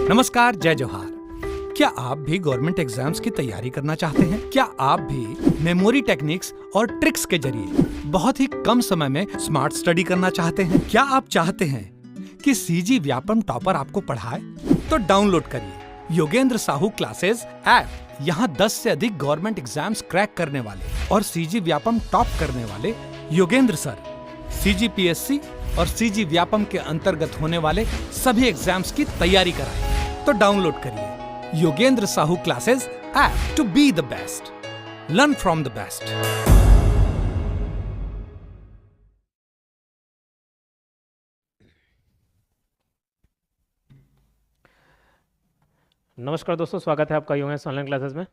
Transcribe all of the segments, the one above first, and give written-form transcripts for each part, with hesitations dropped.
नमस्कार, जय जोहार। क्या आप भी गवर्नमेंट एग्जाम्स की तैयारी करना चाहते हैं? क्या आप भी मेमोरी टेक्निक्स और ट्रिक्स के जरिए बहुत ही कम समय में स्मार्ट स्टडी करना चाहते हैं? क्या आप चाहते हैं कि सीजी व्यापम टॉपर आपको पढ़ाए? तो डाउनलोड करिए योगेंद्र साहू क्लासेस ऐप। यहाँ 10 से अधिक गवर्नमेंट एग्जाम्स क्रैक करने वाले और सीजी व्यापम टॉप करने वाले योगेंद्र सर सीजीपीएससी और सीजी व्यापम के अंतर्गत होने वाले सभी एग्जाम्स की तैयारी कराएं। तो डाउनलोड करिए Yogendra Sahu classes app to be the best, learn from the best. नमस्कार दोस्तों, स्वागत है आपका योगेश ऑनलाइन क्लासेस में।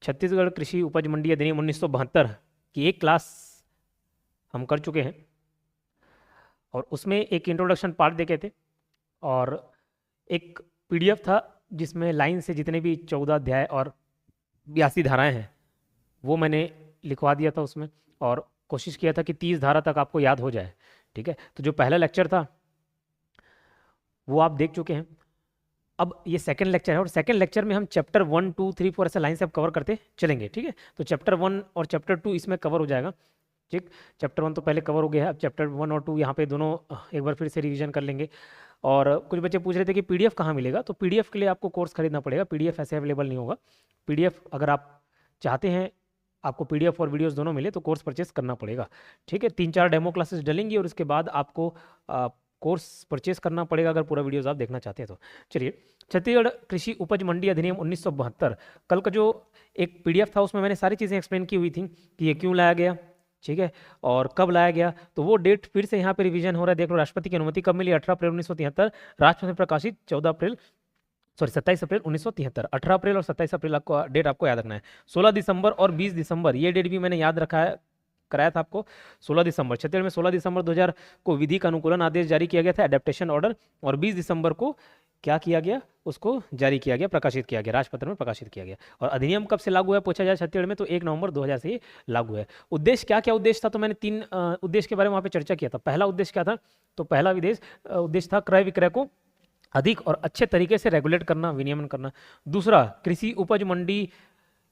छत्तीसगढ़ कृषि उपज मंडी अधिनियम 1972 की एक क्लास हम कर चुके हैं और उसमें एक इंट्रोडक्शन पार्ट देखे थे और एक पीडीएफ था जिसमें लाइन से जितने भी 14 अध्याय और 82 धाराएं हैं वो मैंने लिखवा दिया था उसमें, और कोशिश किया था कि 30 धारा तक आपको याद हो जाए। ठीक है, तो जो पहला लेक्चर था वो आप देख चुके हैं। अब ये सेकंड लेक्चर है और सेकंड लेक्चर में हम चैप्टर 1, 2, 3, 4 ऐसे लाइन से अब कवर करते चलेंगे। ठीक है, तो चैप्टर 1 और चैप्टर 2 इसमें कवर हो जाएगा। ठीक, चैप्टर 1 तो पहले कवर हो गया है, अब चैप्टर 1 और 2 यहाँ पे दोनों एक बार फिर से रिवीजन कर लेंगे। और कुछ बच्चे पूछ रहे थे कि पीडीएफ कहाँ मिलेगा, तो पीडीएफ के लिए आपको कोर्स खरीदना पड़ेगा। पीडीएफ ऐसे अवेलेबल नहीं होगा। पीडीएफ अगर आप चाहते हैं आपको पीडीएफ और वीडियोस दोनों मिले तो कोर्स परचेस करना पड़ेगा। ठीक है, 3-4 डेमो क्लासेस डलेंगी और उसके बाद आपको कोर्स परचेस करना पड़ेगा अगर पूरा वीडियोस आप देखना चाहते हैं तो। चलिए, छत्तीसगढ़ कृषि उपज मंडी अधिनियम 1972 कल का जो एक पीडीएफ था उसमें मैंने सारी चीज़ें एक्सप्लेन की हुई थी कि ये क्यों लाया गया, ठीक है, और कब लाया गया। तो वो डेट फिर से यहाँ पे रिवीजन हो रहा है। देख लो, राष्ट्रपति की अनुमति कब मिली? 18 अप्रैल 1973, राष्ट्रपति में प्रकाशित 27 अप्रैल 1973। 18 अप्रैल और 27 अप्रैल आपको डेट आपको याद रखना है। 16 दिसंबर और 20 दिसंबर ये डेट भी मैंने याद रखा है, कराया था आपको। 16 दिसंबर छत्तीसगढ़ में 16 दिसंबर 2000 को विधि का अनुकूलन आदेश जारी किया गया था, एडेप्टेशन ऑर्डर, और 20 दिसंबर को क्या किया गया, उसको जारी किया गया, प्रकाशित किया गया, राजपत्र में प्रकाशित किया गया। और अधिनियम कब से लागू है पूछा जाए छत्तीसगढ़ में, तो 1 नवंबर 2000 से लागू है। उद्देश्य क्या क्या उद्देश्य था, तो मैंने 3 उद्देश्य के बारे में वहाँ पे चर्चा किया था। पहला उद्देश्य क्या था, तो पहला उद्देश्य था क्रय विक्रय को अधिक और अच्छे तरीके से रेगुलेट करना, विनियमन करना। दूसरा, कृषि उपज मंडी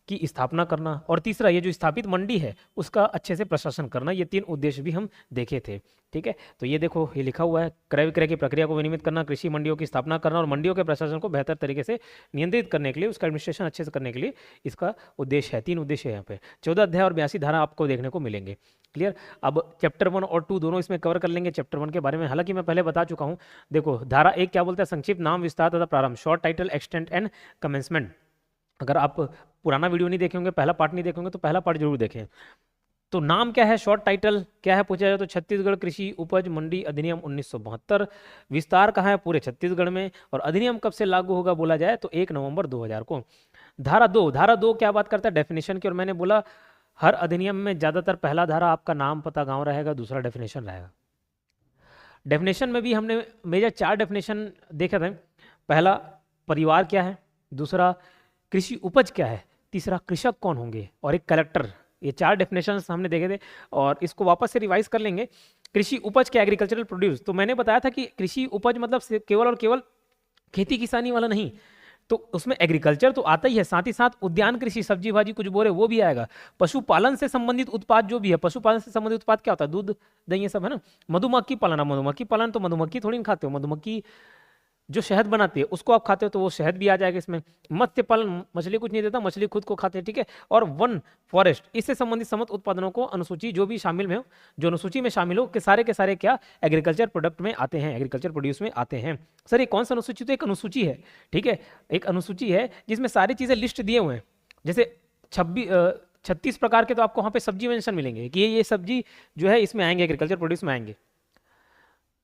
की स्थापना करना, और तीसरा, ये जो स्थापित मंडी है उसका अच्छे से प्रशासन करना। ये 3 उद्देश्य भी हम देखे थे। ठीक है, तो ये देखो, ये लिखा हुआ है, क्रय विक्रय की प्रक्रिया को विनियमित करना, कृषि मंडियों की स्थापना करना और मंडियों के प्रशासन को बेहतर तरीके से नियंत्रित करने के लिए, उसका एडमिनिस्ट्रेशन अच्छे से करने के लिए इसका उद्देश्य है। 3 उद्देश्य है यहाँ पे। 14 अध्याय और 82 धारा आपको देखने को मिलेंगे। क्लियर। अब चैप्टर 1 और 2 दोनों इसमें कवर कर लेंगे। चैप्टर 1 के बारे में हालांकि मैं पहले बता चुका हूँ। देखो, धारा 1 क्या बोलता है, संक्षिप्त नाम, विस्तार तथा प्रारंभ, short title, extent and commencement. अगर आप पुराना वीडियो नहीं देखे होंगे, पहला पार्ट नहीं देखे होंगे, तो पहला पार्ट जरूर देखें। तो नाम क्या है, शॉर्ट टाइटल क्या है पूछा जाए तो छत्तीसगढ़ कृषि उपज मंडी अधिनियम 1972। विस्तार कहाँ है, पूरे छत्तीसगढ़ में। और अधिनियम कब से लागू होगा बोला जाए तो 1 नवंबर 2000 को। धारा 2 क्या बात करता है, डेफिनेशन की। और मैंने बोला हर अधिनियम में ज्यादातर पहला धारा आपका नाम पता गाँव रहेगा, दूसरा डेफिनेशन रहेगा। डेफिनेशन में भी हमने मेजर 4 डेफिनेशन देखे थे। पहला, परिवार क्या है, दूसरा कृषि उपज क्या है, तीसरा कृषक कौन होंगे, और एक कलेक्टर। ये 4 डेफिनेशंस हमने देखे थे और इसको वापस से रिवाइज कर लेंगे। कृषि उपज क्या, एग्रीकल्चरल प्रोड्यूस। तो मैंने बताया था कि कृषि उपज मतलब केवल और केवल खेती किसानी वाला नहीं, तो उसमें एग्रीकल्चर तो आता ही है, साथ ही साथ उद्यान कृषि, सब्जी भाजी कुछ बोरे वो भी आएगा। पशुपालन से संबंधित उत्पाद जो भी है, पशुपालन से संबंधित उत्पाद क्या होता है, दूध दही ये सब है ना। मधुमक्खी पालन, मधुमक्खी पालन तो मधुमक्खी थोड़ी ना खाते हो, मधुमक्खी जो शहद बनाती है उसको आप खाते हो तो वो शहद भी आ जाएगा इसमें। मत्स्य पालन, मछली कुछ नहीं देता, मछली खुद को खाते हैं। ठीक है, और वन फॉरेस्ट, इससे संबंधित समस्त उत्पादनों को अनुसूची जो भी शामिल में हो, जो अनुसूची में शामिल हो, के सारे क्या एग्रीकल्चर प्रोडक्ट में आते हैं, एग्रीकल्चर प्रोड्यूस में आते हैं। सर ये कौन सा अनुसूची, तो एक अनुसूची है। ठीक है, एक अनुसूची है जिसमें सारी चीजें लिस्ट दिए हुए हैं। जैसे 36 प्रकार के तो आपको वहाँ पे सब्जी मेंशन मिलेंगे कि ये सब्जी जो है इसमें आएंगे, एग्रीकल्चर प्रोड्यूस में आएंगे।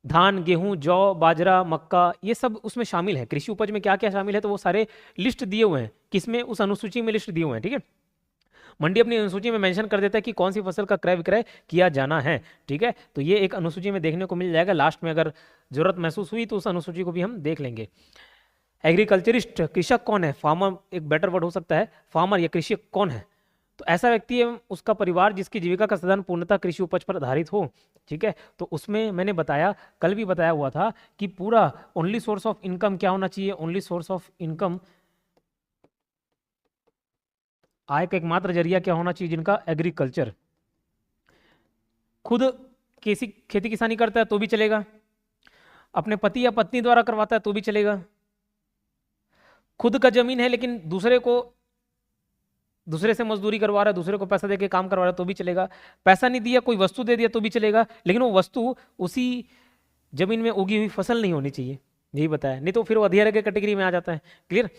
धान, गेहूं, जौ, बाजरा, मक्का, ये सब उसमें शामिल है। कृषि उपज में क्या क्या शामिल है तो वो सारे लिस्ट दिए हुए हैं, किसमें, उस अनुसूची में लिस्ट दिए हुए हैं। ठीक है, मंडी अपनी अनुसूची में मेंशन कर देता है कि कौन सी फसल का क्रय विक्रय किया जाना है। ठीक है, तो ये एक अनुसूची में देखने को मिल जाएगा। लास्ट में अगर जरूरत महसूस हुई तो उस अनुसूची को भी हम देख लेंगे। एग्रीकल्चरिस्ट, कृषक कौन है, फार्मर एक बेटर वर्ड हो सकता है, फार्मर या कृषक कौन है, तो ऐसा व्यक्ति एवं उसका परिवार जिसकी जीविका का साधन पूर्णतः कृषि उपज पर आधारित हो, ठीक है, तो उसमें मैंने बताया, कल भी बताया हुआ था कि पूरा ओनली सोर्स ऑफ इनकम क्या होना चाहिए, ओनली सोर्स ऑफ इनकम, आय का एकमात्र जरिया क्या होना चाहिए, जिनका एग्रीकल्चर, खुद खेती किसानी करता है तो भी चलेगा, अपने पति या पत्नी द्वारा करवाता है तो भी चलेगा, खुद का जमीन है लेकिन दूसरे से मजदूरी करवा रहा है, दूसरे को पैसा देके काम करवा रहा है तो भी चलेगा, पैसा नहीं दिया कोई वस्तु दे दिया तो भी चलेगा, लेकिन वो वस्तु उसी जमीन में उगी हुई फसल नहीं होनी चाहिए, यही बताया, नहीं तो फिर वो अधियारे के कैटेगरी में आ जाता है। क्लियर?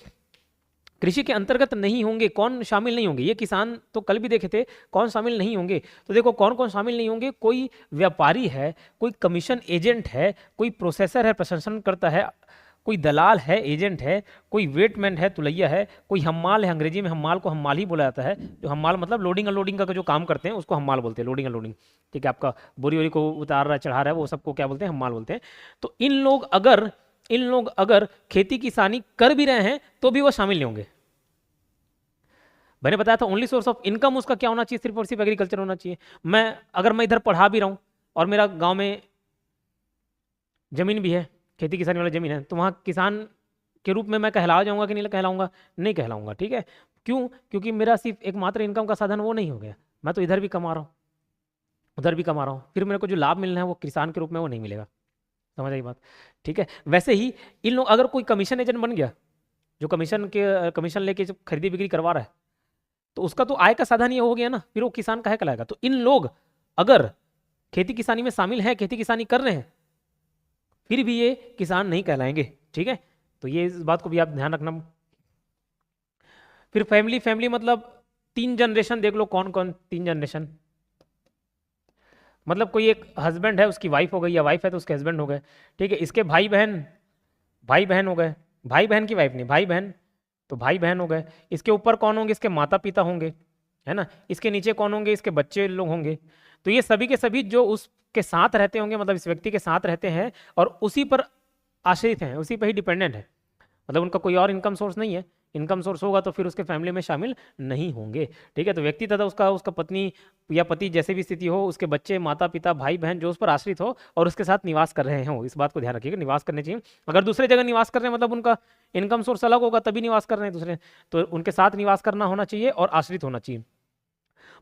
कृषि के अंतर्गत नहीं होंगे, कौन शामिल नहीं होंगे, ये किसान तो कल भी देखे थे कौन शामिल नहीं होंगे, तो देखो कौन कौन शामिल नहीं होंगे, कोई व्यापारी है, कोई कमीशन एजेंट है, कोई प्रोसेसर है प्रशासन करता है, कोई दलाल है एजेंट है, कोई वेटमैन है तुलैया है, कोई हम्माल है, अंग्रेजी में हम्माल को हम्माल ही बोला जाता है, जो हम्माल मतलब लोडिंग अनलोडिंग का जो काम करते हैं उसको हम्माल बोलते हैं, लोडिंग अनलोडिंग, ठीक है, आपका बोरी वोरी को उतार रहा है चढ़ा रहा है वो सबको क्या बोलते हैं, हम्माल बोलते हैं। तो इन लोग अगर खेती किसानी कर भी रहे हैं तो भी वो शामिल नहीं होंगे। मैंने बताया था ओनली सोर्स ऑफ इनकम उसका क्या होना चाहिए, सिर्फ और सिर्फ एग्रीकल्चर होना चाहिए। अगर मैं इधर पढ़ा भी रहा हूँ और मेरा गांव में जमीन भी है, खेती किसानी वाला जमीन है, तो वहाँ किसान के रूप में मैं कहला जाऊंगा कि नहीं कहलाऊंगा, नहीं कहलाऊंगा, ठीक है, क्यों? क्योंकि मेरा सिर्फ एकमात्र इनकम का साधन वो नहीं हो गया, मैं तो इधर भी कमा रहा हूँ उधर भी कमा रहा हूँ, फिर मेरे को जो लाभ मिलना है वो किसान के रूप में वो नहीं मिलेगा। समझ आई बात? ठीक है। वैसे ही इन लोग अगर कोई कमीशन एजेंट बन गया, जो कमीशन लेके जो खरीदी बिक्री करवा रहा है, तो उसका तो आय का साधन ये हो गया ना, फिर वो किसान काहे कहलाएगा। तो इन लोग अगर खेती किसानी में शामिल हैं, खेती किसानी कर रहे हैं, फिर भी ये किसान नहीं कहलाएंगे, ठीक है। तो ये इस बात को भी आप ध्यान रखना। फिर फैमिली मतलब 3 जनरेशन देख लो, कौन कौन 3 जनरेशन, मतलब कोई एक हस्बैंड है उसकी वाइफ हो गई, या वाइफ है तो उसके हस्बैंड हो गए, ठीक है। इसके भाई बहन हो गए, भाई बहन की वाइफ नहीं, भाई बहन, तो भाई बहन हो गए। इसके ऊपर कौन होंगे, इसके माता पिता होंगे, है ना। इसके नीचे कौन होंगे, इसके बच्चे लोग होंगे। तो ये सभी के सभी जो उसके साथ रहते होंगे, मतलब इस व्यक्ति के साथ रहते हैं और उसी पर आश्रित हैं, उसी पर ही डिपेंडेंट है, मतलब उनका कोई और इनकम सोर्स नहीं है। इनकम सोर्स होगा तो फिर उसके फैमिली में शामिल नहीं होंगे, ठीक है। तो व्यक्ति तथा उसका पत्नी या पति जैसे भी स्थिति हो, उसके बच्चे, माता पिता, भाई बहन जो उस पर आश्रित हो और उसके साथ निवास कर रहे हो, इस बात को ध्यान रखिएगा, निवास करने चाहिए। अगर दूसरे जगह निवास कर रहे हैं मतलब उनका इनकम सोर्स अलग होगा तभी निवास कर रहे हैं दूसरे, तो उनके साथ निवास करना होना चाहिए और आश्रित होना चाहिए।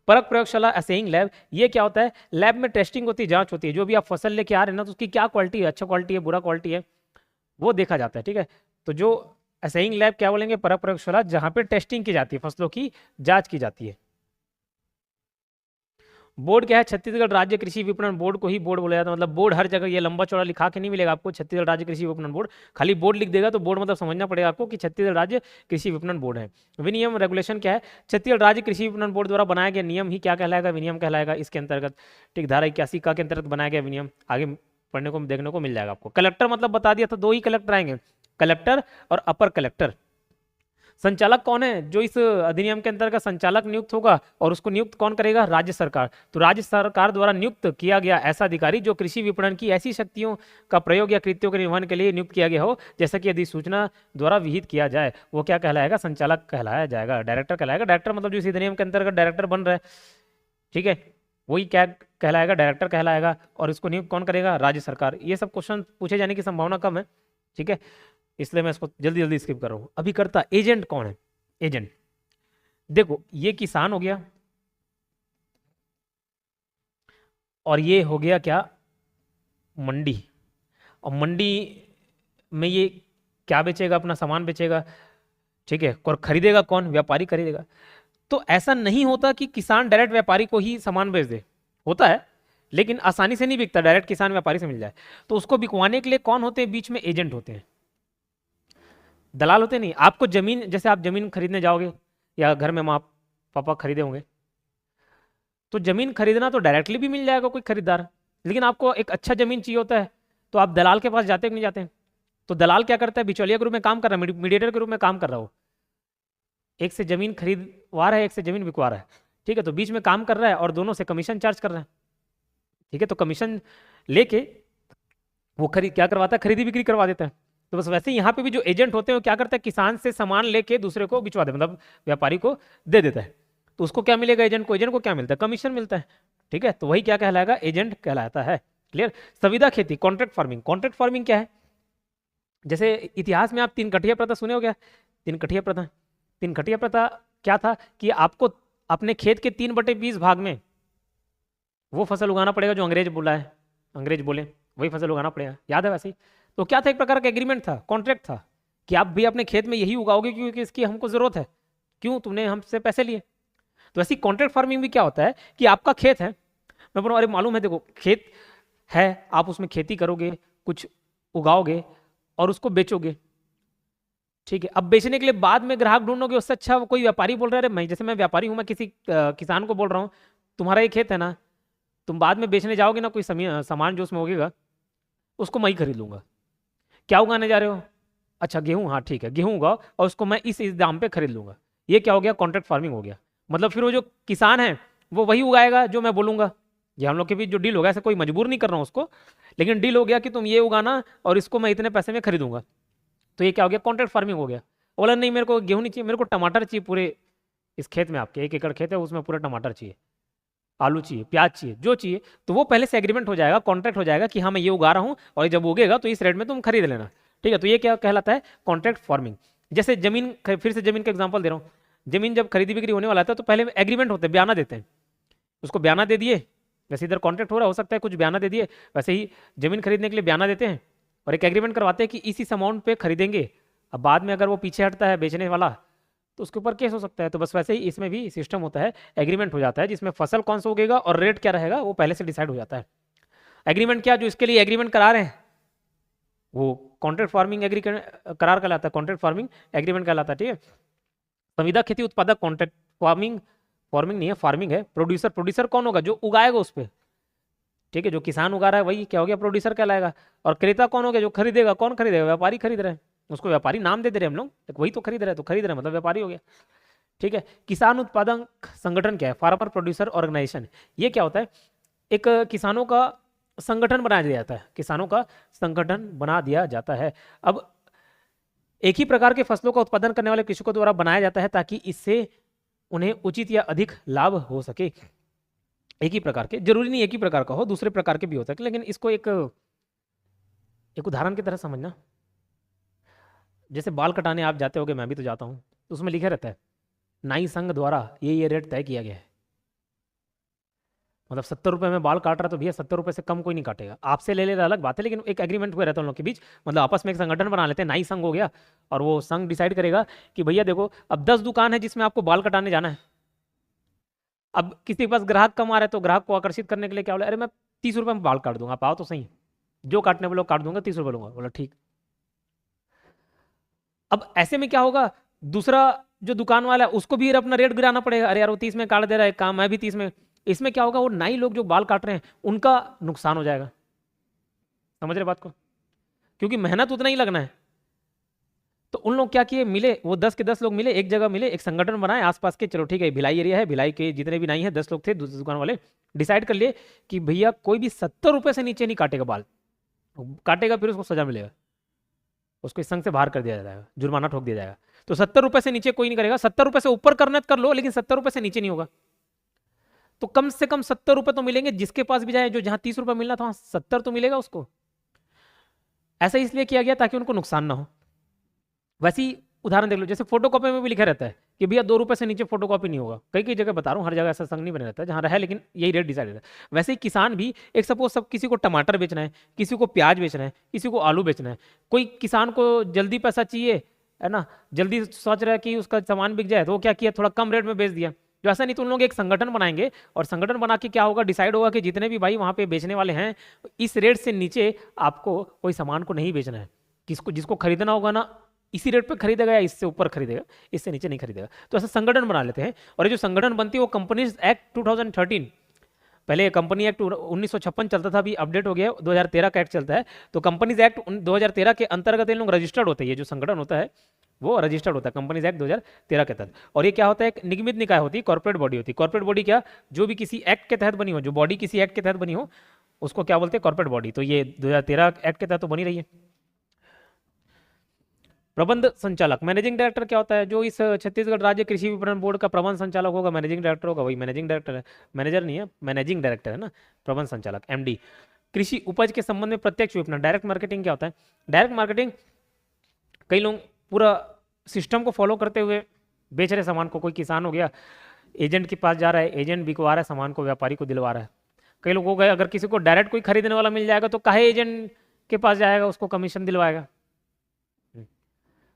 परख प्रयोगशाला असेइंग लैब, ये क्या होता है, लैब में टेस्टिंग होती है, जांच होती है, जो भी आप फसल लेके आ रहे हैं ना, तो उसकी क्या क्वालिटी है, अच्छा क्वालिटी है, बुरा क्वालिटी है, वो देखा जाता है, ठीक है। तो जो असेइंग लैब क्या बोलेंगे, परख प्रयोगशाला, जहां पे टेस्टिंग की जाती है, फसलों की जांच की जाती है। बोर्ड क्या है, छत्तीसगढ़ राज्य कृषि विपणन बोर्ड को ही बोर्ड बोला जाता है। मतलब बोर्ड हर जगह ये लंबा चौड़ा लिखा के नहीं मिलेगा आपको, छत्तीसगढ़ राज्य कृषि विपणन बोर्ड, खाली बोर्ड लिख देगा तो बोर्ड मतलब समझना पड़ेगा आपको कि छत्तीसगढ़ राज्य कृषि विपणन बोर्ड है। विनियम रेगुलेशन क्या है, छत्तीसगढ़ राज्य कृषि विपणन बोर्ड द्वारा बनाया गया नियम ही क्या कहलाएगा, विनियम कहलाएगा। इसके अंतर्गत ठीक धारा 81 का के अंतर्गत बनाया गया विनियम, आगे पढ़ने को देखने को मिल जाएगा आपको। कलेक्टर मतलब बता दिया था, 2 ही कलेक्टर आएंगे, कलेक्टर और अपर कलेक्टर। संचालक कौन है, जो इस अधिनियम के अंतर्गत संचालक नियुक्त होगा, और उसको नियुक्त कौन करेगा, राज्य सरकार। तो राज्य सरकार द्वारा नियुक्त किया गया ऐसा अधिकारी जो कृषि विपणन की ऐसी शक्तियों का प्रयोग या कृत्यों के निर्वहन के लिए नियुक्त किया गया हो, जैसा कि अधिसूचना द्वारा विहित किया जाए, वो क्या कहलाएगा, संचालक कहलाया जाएगा, डायरेक्टर कहलाएगा। डायरेक्टर मतलब जो इस अधिनियम के अंतर्गत डायरेक्टर बन रहा है, ठीक है, वही क्या कहलाएगा, डायरेक्टर कहलाएगा। और इसको नियुक्त कौन करेगा, राज्य सरकार। ये सब क्वेश्चन पूछे जाने की संभावना कम है, ठीक है, इसलिए मैं इसको जल्दी जल्दी स्किप कर रहा हूं। अभिकर्ता एजेंट कौन है, एजेंट देखो, ये किसान हो गया और ये हो गया क्या, मंडी। और मंडी में ये क्या बेचेगा, अपना सामान बेचेगा, ठीक है। और खरीदेगा कौन, व्यापारी खरीदेगा। तो ऐसा नहीं होता कि किसान डायरेक्ट व्यापारी को ही सामान बेच दे, होता है लेकिन आसानी से नहीं बिकता, डायरेक्ट किसान व्यापारी से मिल जाए। तो उसको बिकवाने के लिए कौन होते हैं, बीच में एजेंट होते हैं, दलाल होते नहीं। आपको जमीन, जैसे आप जमीन खरीदने जाओगे या घर में माँ पापा खरीदे होंगे, तो जमीन खरीदना तो डायरेक्टली भी मिल जाएगा कोई खरीदार, लेकिन आपको एक अच्छा जमीन चाहिए होता है तो आप दलाल के पास जाते नहीं जाते हैं। तो दलाल क्या करता है, बिचौलिया के रूप में काम कर रहा है, मीडिएटर के रूप में काम कर रहा हो, एक से जमीन खरीदवा रहा है, एक से जमीन बिकवा रहा है, ठीक है। तो बीच में काम कर रहा है और दोनों से कमीशन चार्ज कर रहा है, ठीक है। तो कमीशन लेके वो क्या करवाता है, खरीदी बिक्री करवा देता है। तो बस वैसे ही यहाँ पे भी जो एजेंट होते हैं वो क्या करता है, किसान से सामान लेके दूसरे को बिचवा दे, मतलब व्यापारी को दे देता है। तो उसको क्या मिलेगा? एजेंट को क्या मिलता है? कमीशन मिलता है। ठीक है, तो वही क्या कहलाएगा? एजेंट कहलाता है। क्लियर? संविदा खेती, कॉन्ट्रैक्ट फार्मिंग। कॉन्ट्रैक्ट फार्मिंग क्या है? जैसे इतिहास में आप तीन कठिया प्रथा सुने हो क्या? तीन कठिया प्रथा। तीन कठिया प्रथा क्या था कि आपको अपने खेत के 3/20 भाग में वो फसल उगाना पड़ेगा जो अंग्रेज बोले वही फसल उगाना पड़ेगा। याद है? वैसे ही तो क्या था? एक प्रकार का एग्रीमेंट था, कॉन्ट्रैक्ट था कि आप भी अपने खेत में यही उगाओगे क्योंकि इसकी हमको जरूरत है। क्यों? तुमने हमसे पैसे लिए। तो ऐसी कॉन्ट्रैक्ट फार्मिंग भी क्या होता है कि आपका खेत है, मैं बोल रहा हूँ अरे मालूम है, देखो खेत है, आप उसमें खेती करोगे, कुछ उगाओगे और उसको बेचोगे। ठीक है, अब बेचने के लिए बाद में ग्राहक ढूंढोगे। उससे अच्छा कोई व्यापारी बोल रहा है, अरे मैं, जैसे मैं व्यापारी हूँ, मैं किसी किसान को बोल रहा हूँ तुम्हारा ये खेत है ना, तुम बाद में बेचने जाओगे ना, कोई सामान जो उसमें उगेगा उसको मैं ही खरीद लूंगा। क्या उगाने जा रहे हो? अच्छा गेहूं, हाँ ठीक है, गेहूं उगाओ और उसको मैं इस दाम पे खरीद लूंगा। ये क्या हो गया? कॉन्ट्रैक्ट फार्मिंग हो गया। मतलब फिर वो जो किसान है वो वही उगाएगा जो मैं बोलूंगा। ये हम लोग के बीच जो डील होगा, ऐसे कोई मजबूर नहीं कर रहा हूँ उसको, लेकिन डील हो गया कि तुम ये उगाना और इसको मैं इतने पैसे में खरीदूंगा। तो ये क्या हो गया? कॉन्ट्रैक्ट फार्मिंग हो गया। बोला नहीं, मेरे को गेहूं नहीं चाहिए, मेरे को टमाटर चाहिए पूरे इस खेत में। आपके 1 एकड़ खेत है, उसमें पूरा टमाटर चाहिए, आलू चाहिए, प्याज चाहिए, जो चाहिए। तो वो पहले से एग्रीमेंट हो जाएगा, कॉन्ट्रैक्ट हो जाएगा कि हाँ मैं ये उगा रहा हूँ और जब उगेगा तो इस रेट में तुम खरीद लेना। ठीक है, तो ये क्या कहलाता है? Contract farming. जैसे जमीन, फिर से जमीन का एग्जांपल दे रहा हूँ। जमीन जब खरीदी बिक्री होने वाला था तो पहले एग्रीमेंट होते हैं, बयाना देते हैं। उसको बयाना दे दिए, वैसे इधर कॉन्ट्रैक्ट हो रहा, हो सकता है कुछ बयाना दे दिए, वैसे ही जमीन खरीदने के लिए बयाना देते हैं और एक एग्रीमेंट करवाते हैं कि इस अमाउंट पे खरीदेंगे। अब बाद में अगर वो पीछे हटता है बेचने वाला तो उसके ऊपर केस हो सकता है। तो बस वैसे ही इसमें भी सिस्टम होता है, एग्रीमेंट हो जाता है जिसमें फसल कौन सा उगेगा और रेट क्या रहेगा वो पहले से डिसाइड हो जाता है। एग्रीमेंट क्या, जो इसके लिए एग्रीमेंट करा रहे हैं वो कॉन्ट्रैक्ट फार्मिंग करार कहलाता है, कॉन्ट्रैक्ट फार्मिंग एग्रीमेंट कहलाता है। ठीक है, संविदा खेती उत्पादक, कॉन्ट्रैक्ट फार्मिंग, फार्मिंग नहीं है, फार्मिंग है। प्रोड्यूसर, प्रोड्यूसर कौन होगा? जो उगाएगा उस पर। ठीक है, जो किसान उगा रहा है वही क्या हो गया? प्रोड्यूसर कहलाएगा। और क्रेता कौन हो गया? जो खरीदेगा। कौन खरीदेगा? व्यापारी खरीद रहे हैं, उसको व्यापारी नाम दे दे रहे हैं हम लोग, तो वही तो खरीद रहे हैं, तो खरीद रहे हैं मतलब व्यापारी हो गया। ठीक है, किसान उत्पादक संगठन क्या है? Farmer producer organisation. ये क्या होता है? एक किसानों का संगठन बना दिया जाता है, किसानों का संगठन बना दिया जाता है। अब एक ही प्रकार के फसलों का उत्पादन करने वाले कृषकों द्वारा बनाया जाता है ताकि इससे उन्हें उचित या अधिक लाभ हो सके। एक ही प्रकार के, जरूरी नहीं एक ही प्रकार का हो, दूसरे प्रकार के भी हो सकते, लेकिन इसको एक उदाहरण की तरह समझना। जैसे बाल कटाने आप जाते होगे, मैं भी तो जाता हूँ, तो उसमें लिखे रहता है नाई संघ द्वारा ये रेट तय किया गया है। मतलब 70 रुपये में बाल काट रहा तो भैया 70 रुपये से कम कोई नहीं काटेगा। आपसे ले लेना अलग बात है, लेकिन एक एग्रीमेंट हुआ रहता है उन लोग के बीच, मतलब आपस में एक संगठन बना लेते हैं, नाई संघ हो गया, और वो संघ डिसाइड करेगा कि भैया देखो अब 10 दुकान है जिसमें आपको बाल कटाने जाना है। अब किसी के पास ग्राहक कम आ रहा है तो ग्राहक को आकर्षित करने के लिए क्या बोला, अरे मैं 30 रुपये में बाल काट दूंगा, आप आओ तो सही, जो काटने वाले लोग काट दूंगा, 30 रुपये लूंगा। बोला ठीक। अब ऐसे में क्या होगा, दूसरा जो दुकान वाला है उसको भी अपना रेट गिराना पड़ेगा, अरे यार वो 30 में काट दे रहा है, काम मैं भी 30 में। इसमें क्या होगा, वो नाई लोग जो बाल काट रहे हैं उनका नुकसान हो जाएगा। समझ रहे बात को? क्योंकि मेहनत उतना ही लगना है। तो उन लोग क्या किए, मिले, वो 10 के 10 लोग मिले, एक जगह मिले, एक संगठन बनाए आसपास के, चलो ठीक है भिलाई एरिया है, भिलाई के जितने भी नाई हैं 10 लोग थे दुकान वाले, डिसाइड कर लिए कि भैया कोई भी 70 रुपये से नीचे नहीं काटेगा बाल, काटेगा फिर उसको सजा मिलेगा, उसको इस संघ से बाहर कर दिया जाएगा, जुर्माना ठोक दिया जाएगा। तो 70 रुपये से नीचे कोई नहीं करेगा, 70 रुपये से ऊपर करना कर लो, लेकिन 70 रुपये से नीचे नहीं होगा। तो कम से कम 70 रुपये तो मिलेंगे, जिसके पास भी जाए, जो जहां 30 रुपये मिलना था वहां 70 तो मिलेगा उसको। ऐसा इसलिए किया गया ताकि उनको नुकसान ना हो। वैसे ही उदाहरण देख लो, जैसे फोटोकॉपी में भी लिखा रहता है कि भैया 2 रुपये से नीचे फोटोकॉपी नहीं होगा। कई कई जगह बता रहा हूँ, हर जगह ऐसा संघ नहीं बना रहता है जहाँ रहा, लेकिन यही रेट डिसाइड रहता है। वैसे ही किसान भी, एक सपोज सब किसी को टमाटर बेचना है, किसी को प्याज बेचना है, किसी को आलू बेचना है, कोई किसान को जल्दी पैसा चाहिए है ना, जल्दी सोच रहा है कि उसका सामान बिक जाए, तो वो क्या किया, थोड़ा कम रेट में बेच दिया। जो ऐसा नहीं, तो उन लोग एक संगठन बनाएंगे और संगठन बना के क्या होगा, डिसाइड होगा कि जितने भी भाई वहाँ पे बेचने वाले हैं, इस रेट से नीचे आपको कोई सामान को नहीं बेचना है। किसको, जिसको खरीदना होगा ना इसी रेट पे खरीदेगा या इससे ऊपर खरीदेगा, इससे नीचे नहीं खरीदेगा। तो ऐसा संगठन बना लेते हैं। और ये जो संगठन बनती है वो कंपनीज एक्ट 2013, पहले कंपनी एक्ट 1956 चलता था, अभी अपडेट हो गया 2013 का एक्ट चलता है। तो कंपनीज एक्ट 2013 के अंतर्गत इन लोग रजिस्टर्ड होते हैं, ये जो संगठन होता है वो रजिस्टर्ड होता है कंपनीज एक्ट 2013 के तहत। और ये क्या होता है, एक निगमित निकाय होती है, कॉर्पोरेट बॉडी होती है। कॉर्पोरेट बॉडी क्या, जो भी किसी एक्ट के तहत बनी हो, जो बॉडी किसी एक्ट के तहत बनी हो उसको क्या बोलते हैं, कॉर्पोरेट बॉडी। तो ये 2013 एक्ट के तहत तो बनी रही है। प्रबंध संचालक, मैनेजिंग डायरेक्टर क्या होता है? जो इस छत्तीसगढ़ राज्य कृषि विपणन बोर्ड का प्रबंध संचालक होगा, मैनेजिंग डायरेक्टर होगा, वही मैनेजिंग डायरेक्टर है। मैनेजर नहीं है, मैनेजिंग डायरेक्टर है ना, प्रबंध संचालक एमडी। कृषि उपज के संबंध में प्रत्यक्ष विपणन, डायरेक्ट मार्केटिंग क्या होता है? डायरेक्ट मार्केटिंग, कई लोग पूरा सिस्टम को फॉलो करते हुए बेच रहे सामान को। कोई किसान हो गया, एजेंट के पास जा रहा है, एजेंट बिकवा रहा है सामान को, व्यापारी को दिलवा रहा है। कई लोग हो गए, अगर किसी को डायरेक्ट कोई खरीदने वाला मिल जाएगा तो काहे एजेंट के पास जाएगा, उसको कमीशन दिलवाएगा।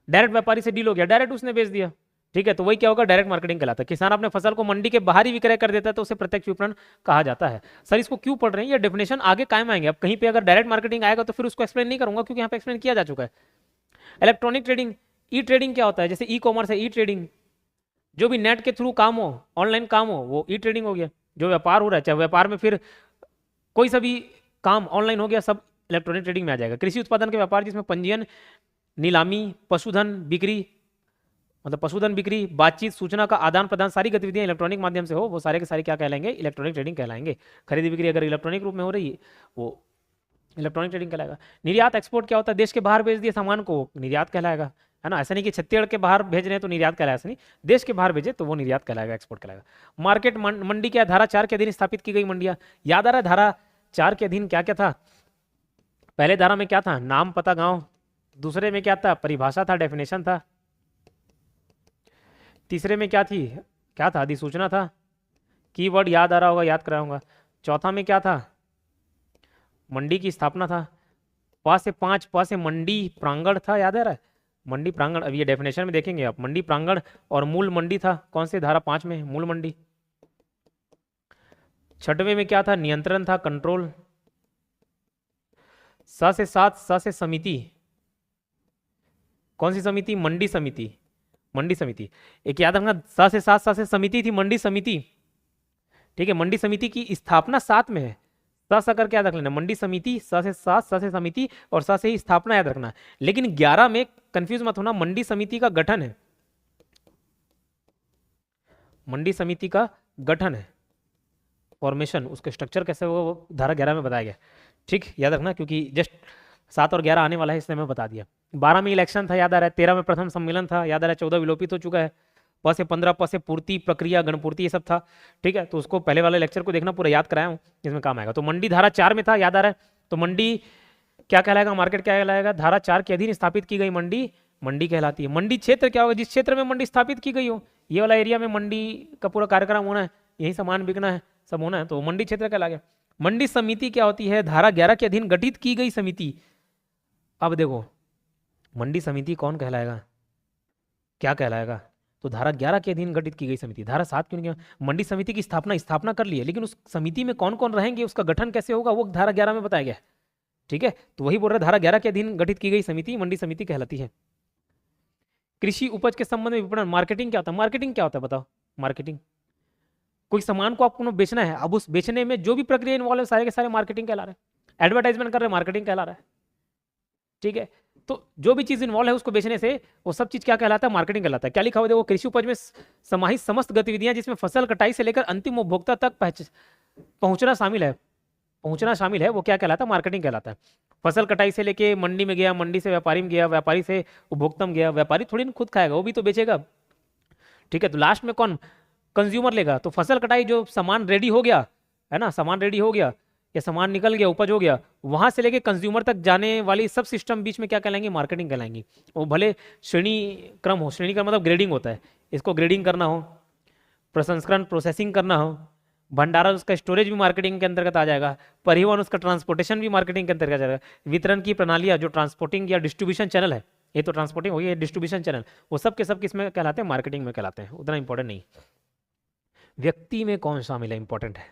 डायरेक्ट व्यापारी से डील हो गया, डायरेक्ट उसने बेच दिया, ठीक है, तो वही क्या होगा? डायरेक्ट मार्केटिंग कहलाता है। किसान अपने फसल को मंडी के बाहर ही विक्रय कर देता है तो उसे प्रत्यक्ष विपणन कहा जाता है। सर इसको क्यों पढ़ रहे हैं? ये डेफिनेशन आगे कायम आएंगे। अब कहीं पे अगर डायरेक्ट मार्केटिंग आएगा तो फिर उसको एक्सप्लेन नहीं करूंगा, क्योंकि यहाँ पे एक्सप्लेन किया जा चुका है। इलेक्ट्रॉनिक ट्रेडिंग, ई ट्रेडिंग क्या होता है? जैसे ई कॉमर्स है, ई ट्रेडिंग, जो भी नेट के थ्रू काम हो, ऑनलाइन काम हो, वो ई ट्रेडिंग हो गया। जो व्यापार हो रहा है, चाहे व्यापार में फिर कोई सा भी काम ऑनलाइन हो गया, सब इलेक्ट्रॉनिक ट्रेडिंग में आ जाएगा। कृषि उत्पादन के व्यापार, जिसमें पंजीयन, नीलामी, पशुधन बिक्री, मतलब पशुधन बिक्री, बातचीत, सूचना का आदान प्रदान, सारी गतिविधियां इलेक्ट्रॉनिक माध्यम से हो, वो सारे के सारे क्या कहलाएंगे? इलेक्ट्रॉनिक ट्रेडिंग कहलाएंगे। खरीदी बिक्री अगर इलेक्ट्रॉनिक रूप में हो रही है, वो इलेक्ट्रॉनिक ट्रेडिंग कहलाएगा। निर्यात एक्सपोर्ट क्या होता है? देश के बाहर भेज दिए सामान को, निर्यात कहलाएगा, है ना। ऐसा नहीं कि छत्तीसगढ़ के बाहर भेज रहे हैं तो निर्यात कहलाएगा, ऐसा नहीं, देश के बाहर भेजे तो वो निर्यात कहलाएगा, एक्सपोर्ट कहलाएगा। मार्केट, मंडी क्या? धारा 4 के अधीन स्थापित की गई मंडियां। याद आ रहा है धारा 4 के अधीन क्या क्या था? पहले धारा में क्या था? नाम, पता, गांव। दूसरे में क्या था? परिभाषा था, डेफिनेशन था। तीसरे में क्या थी? क्या था? अधिसूचना था। कीवर्ड याद आ रहा होगा, याद कराऊंगा। चौथा में क्या था? मंडी की स्थापना था। 5 से 5, 5 से मंडी प्रांगण था, याद आ रहा है? मंडी प्रांगण, अब ये डेफिनेशन में देखेंगे आप। मंडी प्रांगण और मूल मंडी था। कौन से? धारा 5 में मूल मंडी। 6वें में क्या था? नियंत्रण था, कंट्रोल। 6 से 7, 6 से समिति। कौन सी समिति? मंडी समिति, मंडी समिति। एक याद रखना, 6 से 7, 6 से समिति थी, मंडी समिति, ठीक है। मंडी समिति की स्थापना 7 में है, 6 करके याद रख लेना। मंडी समिति 6 से 7, 6 से समिति और 6 से ही स्थापना याद रखना। लेकिन 11 में कंफ्यूज मत होना, मंडी समिति का गठन है, मंडी समिति का गठन है, फॉर्मेशन, उसका स्ट्रक्चर कैसे होगा वो धारा 11 में बताया गया, ठीक, याद रखना, क्योंकि जस्ट 7 और 11 आने वाला है, इसलिए मैं बता दिया। 12 में इलेक्शन था, याद आ रहा है। 13 में प्रथम सम्मेलन था, याद आ रहा है। 14 विलोपित हो चुका है। 5 से 15, 5 से पूर्ति, प्रक्रिया, गणपूर्ति, ये सब था, ठीक है। तो उसको पहले वाले लेक्चर को देखना, पूरा याद कराया हूँ, इसमें काम आएगा। तो मंडी धारा 4 में था, याद आ रहा है। तो मंडी क्या कहलाएगा? मार्केट क्या कहलाएगा? धारा 4 के अधीन स्थापित की गई मंडी, मंडी कहलाती है। मंडी क्षेत्र क्या होगा? जिस क्षेत्र में मंडी स्थापित की गई हो, ये वाला एरिया में मंडी का पूरा कार्यक्रम होना है, यही सामान बिकना है, सब होना है, तो मंडी क्षेत्र कहला गया। मंडी समिति क्या होती है? धारा 11 के अधीन गठित की गई समिति। अब देखो, मंडी समिति कौन कहलाएगा, क्या कहलाएगा? तो धारा 11 के अधीन गठित की गई समिति। धारा 7 क्यों नहीं? मंडी समिति की स्थापना कर ली है, लेकिन उस समिति में कौन कौन रहेंगे, उसका गठन कैसे होगा, वो धारा 11 में बताया गया है, ठीक है। तो वही बोल रहा है, धारा 11 के अधीन गठित की गई समिति मंडी समिति कहलाती है। कृषि उपज के संबंध में विपणन, मार्केटिंग क्या होता है? मार्केटिंग क्या होता है बताओ? मार्केटिंग, कोई सामान को आपको बेचना है, अब उस बेचने में जो भी प्रक्रिया इन्वॉल्व है, सारे के सारे मार्केटिंग कहला रहे हैं। एडवर्टाइजमेंट कर रहे हैं, मार्केटिंग कहला रहा है, ठीक है। तो जो भी चीज इन्वॉल्व है उसको बेचने से, वो सब चीज क्या कहलाता है? मार्केटिंग कहलाता है। क्या लिखा हुआ देखो, कृषि उपज में समाहित समस्त गतिविधियां जिसमें फसल कटाई से लेकर अंतिम उपभोक्ता तक पहुंचना शामिल है, पहुंचना शामिल है, वो क्या कहलाता है? मार्केटिंग कहलाता है। फसल कटाई से लेके मंडी में गया, मंडी से व्यापारी में गया, व्यापारी से उपभोक्ता में गया, व्यापारी थोड़ी ना खुद खाएगा, वो भी तो बेचेगा, ठीक है। तो लास्ट में कौन? कंज्यूमर लेगा। तो फसल कटाई, जो सामान रेडी हो गया है ना, सामान रेडी हो गया या सामान निकल गया, उपज हो गया, वहां से लेके कंज्यूमर तक जाने वाली सब सिस्टम बीच में क्या कहलाएंगे? मार्केटिंग कहलाएंगी। वो भले श्रेणी क्रम हो, श्रेणी क्रम मतलब ग्रेडिंग होता है, इसको ग्रेडिंग करना हो, प्रसंस्करण प्रोसेसिंग करना हो, भंडारण उसका स्टोरेज भी मार्केटिंग के अंतर्गत आ जाएगा, परिवहन उसका ट्रांसपोर्टेशन भी मार्केटिंग के अंतर्गत आ जाएगा, वितरण की प्रणालियां, जो ट्रांसपोर्टिंग या डिस्ट्रीब्यूशन चैनल है, ये तो ट्रांसपोर्टिंग हो गई, डिस्ट्रीब्यूशन चैनल, वो सब के सब किसमें कहलाते हैं? मार्केटिंग में कहलाते हैं, उतना इंपॉर्टेंट नहीं। व्यक्ति में कौन शामिल है? इंपॉर्टेंट है,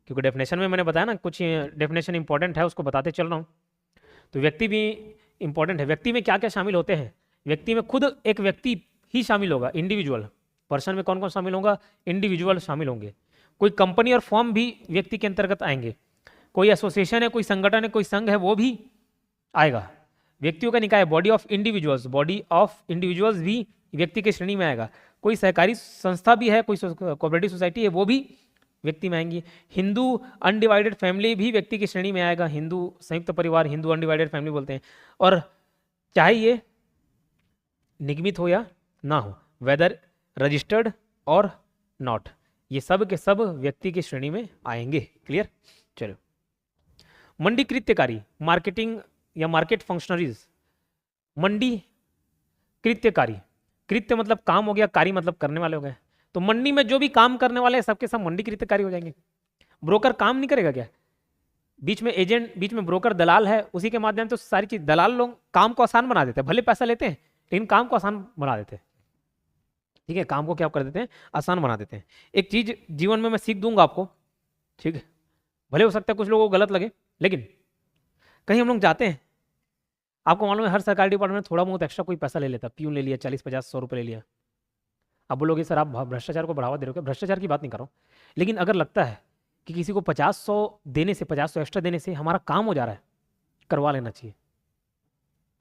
क्योंकि डेफिनेशन में मैंने बताया ना, कुछ डेफिनेशन इंपॉर्टेंट है, उसको बताते चल रहा हूँ। तो व्यक्ति भी इंपॉर्टेंट है। व्यक्ति में क्या क्या शामिल होते हैं? व्यक्ति में खुद एक व्यक्ति ही शामिल होगा, इंडिविजुअल पर्सन में कौन कौन शामिल होगा? इंडिविजुअल शामिल होंगे। कोई कंपनी और फॉर्म भी व्यक्ति के अंतर्गत आएंगे, कोई एसोसिएशन है, कोई संगठन है, कोई संघ है, वो भी आएगा। व्यक्तियों का निकाय, body of individuals, body of individuals भी व्यक्ति की श्रेणी में आएगा। कोई सहकारी संस्था भी है, कोई कोऑपरेटिव सोसाइटी है, वो भी व्यक्ति में आएंगी। हिंदू अनडिवाइडेड फैमिली भी व्यक्ति की श्रेणी में आएगा, हिंदू संयुक्त परिवार, हिंदू अनडिवाइडेड फैमिली बोलते हैं। और चाहे ये निगमित हो या ना हो, वेदर रजिस्टर्ड और नॉट, ये सब के सब व्यक्ति की श्रेणी में आएंगे। क्लियर? चलो, मंडी कृत्यकारी, मार्केटिंग या मार्केट फंक्शनरीज। मंडी कृत्यकारी, कृत्य मतलब काम हो गया, कारी मतलब करने वाले हो गए, तो मंडी में जो भी काम करने वाले हैं सबके सब मंडी कृत्यकारी हो जाएंगे। ब्रोकर काम नहीं करेगा क्या? बीच में एजेंट, बीच में ब्रोकर दलाल है, उसी के माध्यम से सारी चीज, दलाल लोग काम को आसान बना देते हैं, भले पैसा लेते हैं लेकिन काम को आसान बना देते हैं। ठीक है, काम को क्या कर देते हैं? आसान बना देते हैं। एक चीज जीवन में मैं सीख दूंगा आपको, ठीक है, भले हो सकता है कुछ लोगों को गलत लगे, लेकिन कहीं हम लोग जाते हैं, आपको मालूम है हर सरकारी डिपार्टमेंट में थोड़ा बहुत एक्स्ट्रा कोई पैसा ले लेता, प्यून ले लिया 40-50-100 रुपये ले लिया। अब बोलोगे सर आप भ्रष्टाचार को बढ़ावा दे रहे हो क्या? भ्रष्टाचार की बात नहीं कर रहा हूँ, लेकिन अगर लगता है कि किसी को 50-100 देने से, 50-100 एक्स्ट्रा देने से हमारा काम हो जा रहा है, करवा लेना चाहिए।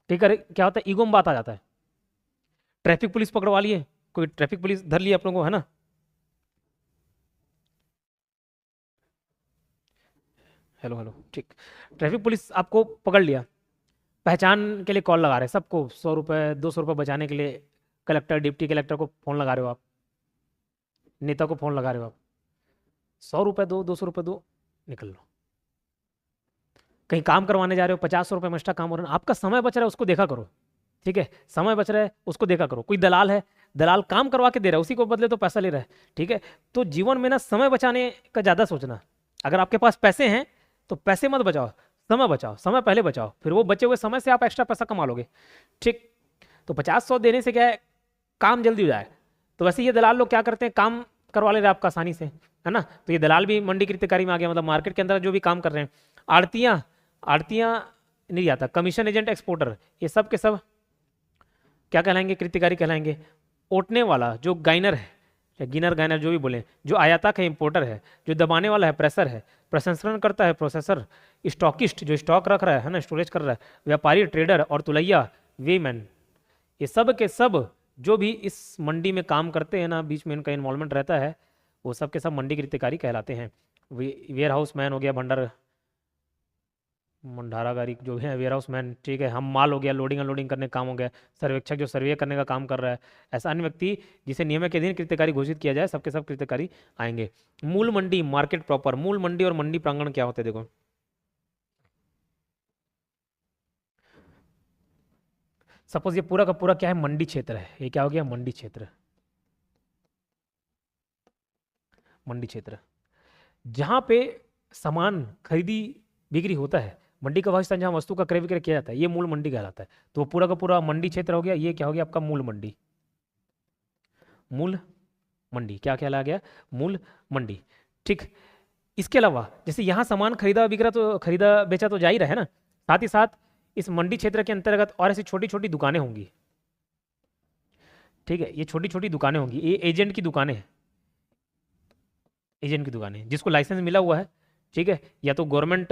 कई कर क्या होता है, ईगो में बात आ जाता है। ट्रैफिक पुलिस पकड़वा लिए, कोई ट्रैफिक पुलिस धर लिया अपनों को, है ना, हेलो हेलो, ठीक, ट्रैफिक पुलिस आपको पकड़ लिया, पहचान के लिए कॉल लगा रहे हैं सबको, 100 रुपये 200 रुपये बचाने के लिए कलेक्टर, डिप्टी कलेक्टर को फोन लगा रहे हो आप, नेता को फोन लगा रहे हो आप, 100 रुपये दो, 200 रुपये दो, निकल लो। कहीं काम करवाने जा रहे हो, 50-100 रुपये में एक्स्ट्रा काम हो रहा है, आपका समय बच रहा है, उसको देखा करो। ठीक है, समय बच रहा है, उसको देखा करो। कोई दलाल है, दलाल काम करवा के दे रहा है, उसी को बदले तो पैसा ले रहा है। ठीक है, तो जीवन में ना समय बचाने का ज़्यादा सोचना। अगर आपके पास पैसे हैं तो पैसे मत बचाओ, समय बचाओ, समय पहले बचाओ, फिर वो बचे हुए समय से आप एक्स्ट्रा पैसा कमा लोगे। ठीक, तो 50-100 देने से क्या है, काम जल्दी हो जाए। तो वैसे ये दलाल लोग क्या करते हैं, काम करवा ले रहे हैं आपका आसानी से, है ना, तो ये दलाल भी मंडी कृत्यकारी में आ गया, मतलब मार्केट के अंदर जो भी काम कर रहे हैं। आड़तियाँ, आड़तियाँ नहीं आता, कमीशन एजेंट, एक्सपोर्टर, ये सब के सब क्या कहलाएंगे, कृत्यकारी कहलाएंगे। ओटने वाला जो गाइनर है, या गिनर गाइनर जो भी बोले, जो आयातक है, इंपोर्टर है, जो दबाने वाला है, प्रेसर है, प्रसंस्करण करता है, प्रोसेसर, स्टॉकिस्ट जो स्टॉक रख रहा है ना, स्टोरेज कर रहा है, व्यापारी, ट्रेडर और तुलैया, वेमैन, ये सब के सब जो भी इस मंडी में काम करते हैं ना, बीच में इनका इन्वॉल्वमेंट रहता है, वो सब के सब मंडी कृत्यकारी कहलाते हैं। वेयर हाउस मैन हो गया, भंडारागारी जो है वेयर हाउस मैन, ठीक है, हम माल हो गया, लोडिंग अनलोडिंग करने का काम हो गया, सर्वेक्षक जो सर्वे करने का काम कर रहा है, ऐसा अन्य व्यक्ति जिसे नियम के अधीन कृत्यकारी घोषित किया जाए, सबके सब कृत्यकारी आएंगे। मूल मंडी, मार्केट प्रॉपर, मूल मंडी और मंडी प्रांगण क्या होते हैं देखो। सपोज ये पूरा का पूरा क्या है, मंडी क्षेत्र है, ये क्या हो गया, मंडी क्षेत्र, मंडी क्षेत्र, जहां पे सामान खरीदी बिक्री होता है, मंडी का वास्तव जहाँ वस्तु का क्रय विक्रय किया जाता है, ये मूल मंडी कहलाता है। तो वो पूरा का पूरा मंडी क्षेत्र हो गया, ये क्या हो गया आपका, मूल मंडी। मूल मंडी क्या कहला गया, मूल मंडी। ठीक, इसके अलावा जैसे यहाँ सामान खरीदा बिक्रा तो खरीदा बेचा तो जा ही रहा है ना, साथ ही साथ इस मंडी क्षेत्र के अंतर्गत और ऐसी छोटी छोटी दुकानें होंगी। ठीक है, ये छोटी छोटी दुकानें होंगी, ये एजेंट की दुकानें हैं, एजेंट की दुकानें जिसको लाइसेंस मिला हुआ है। ठीक है, या तो गवर्नमेंट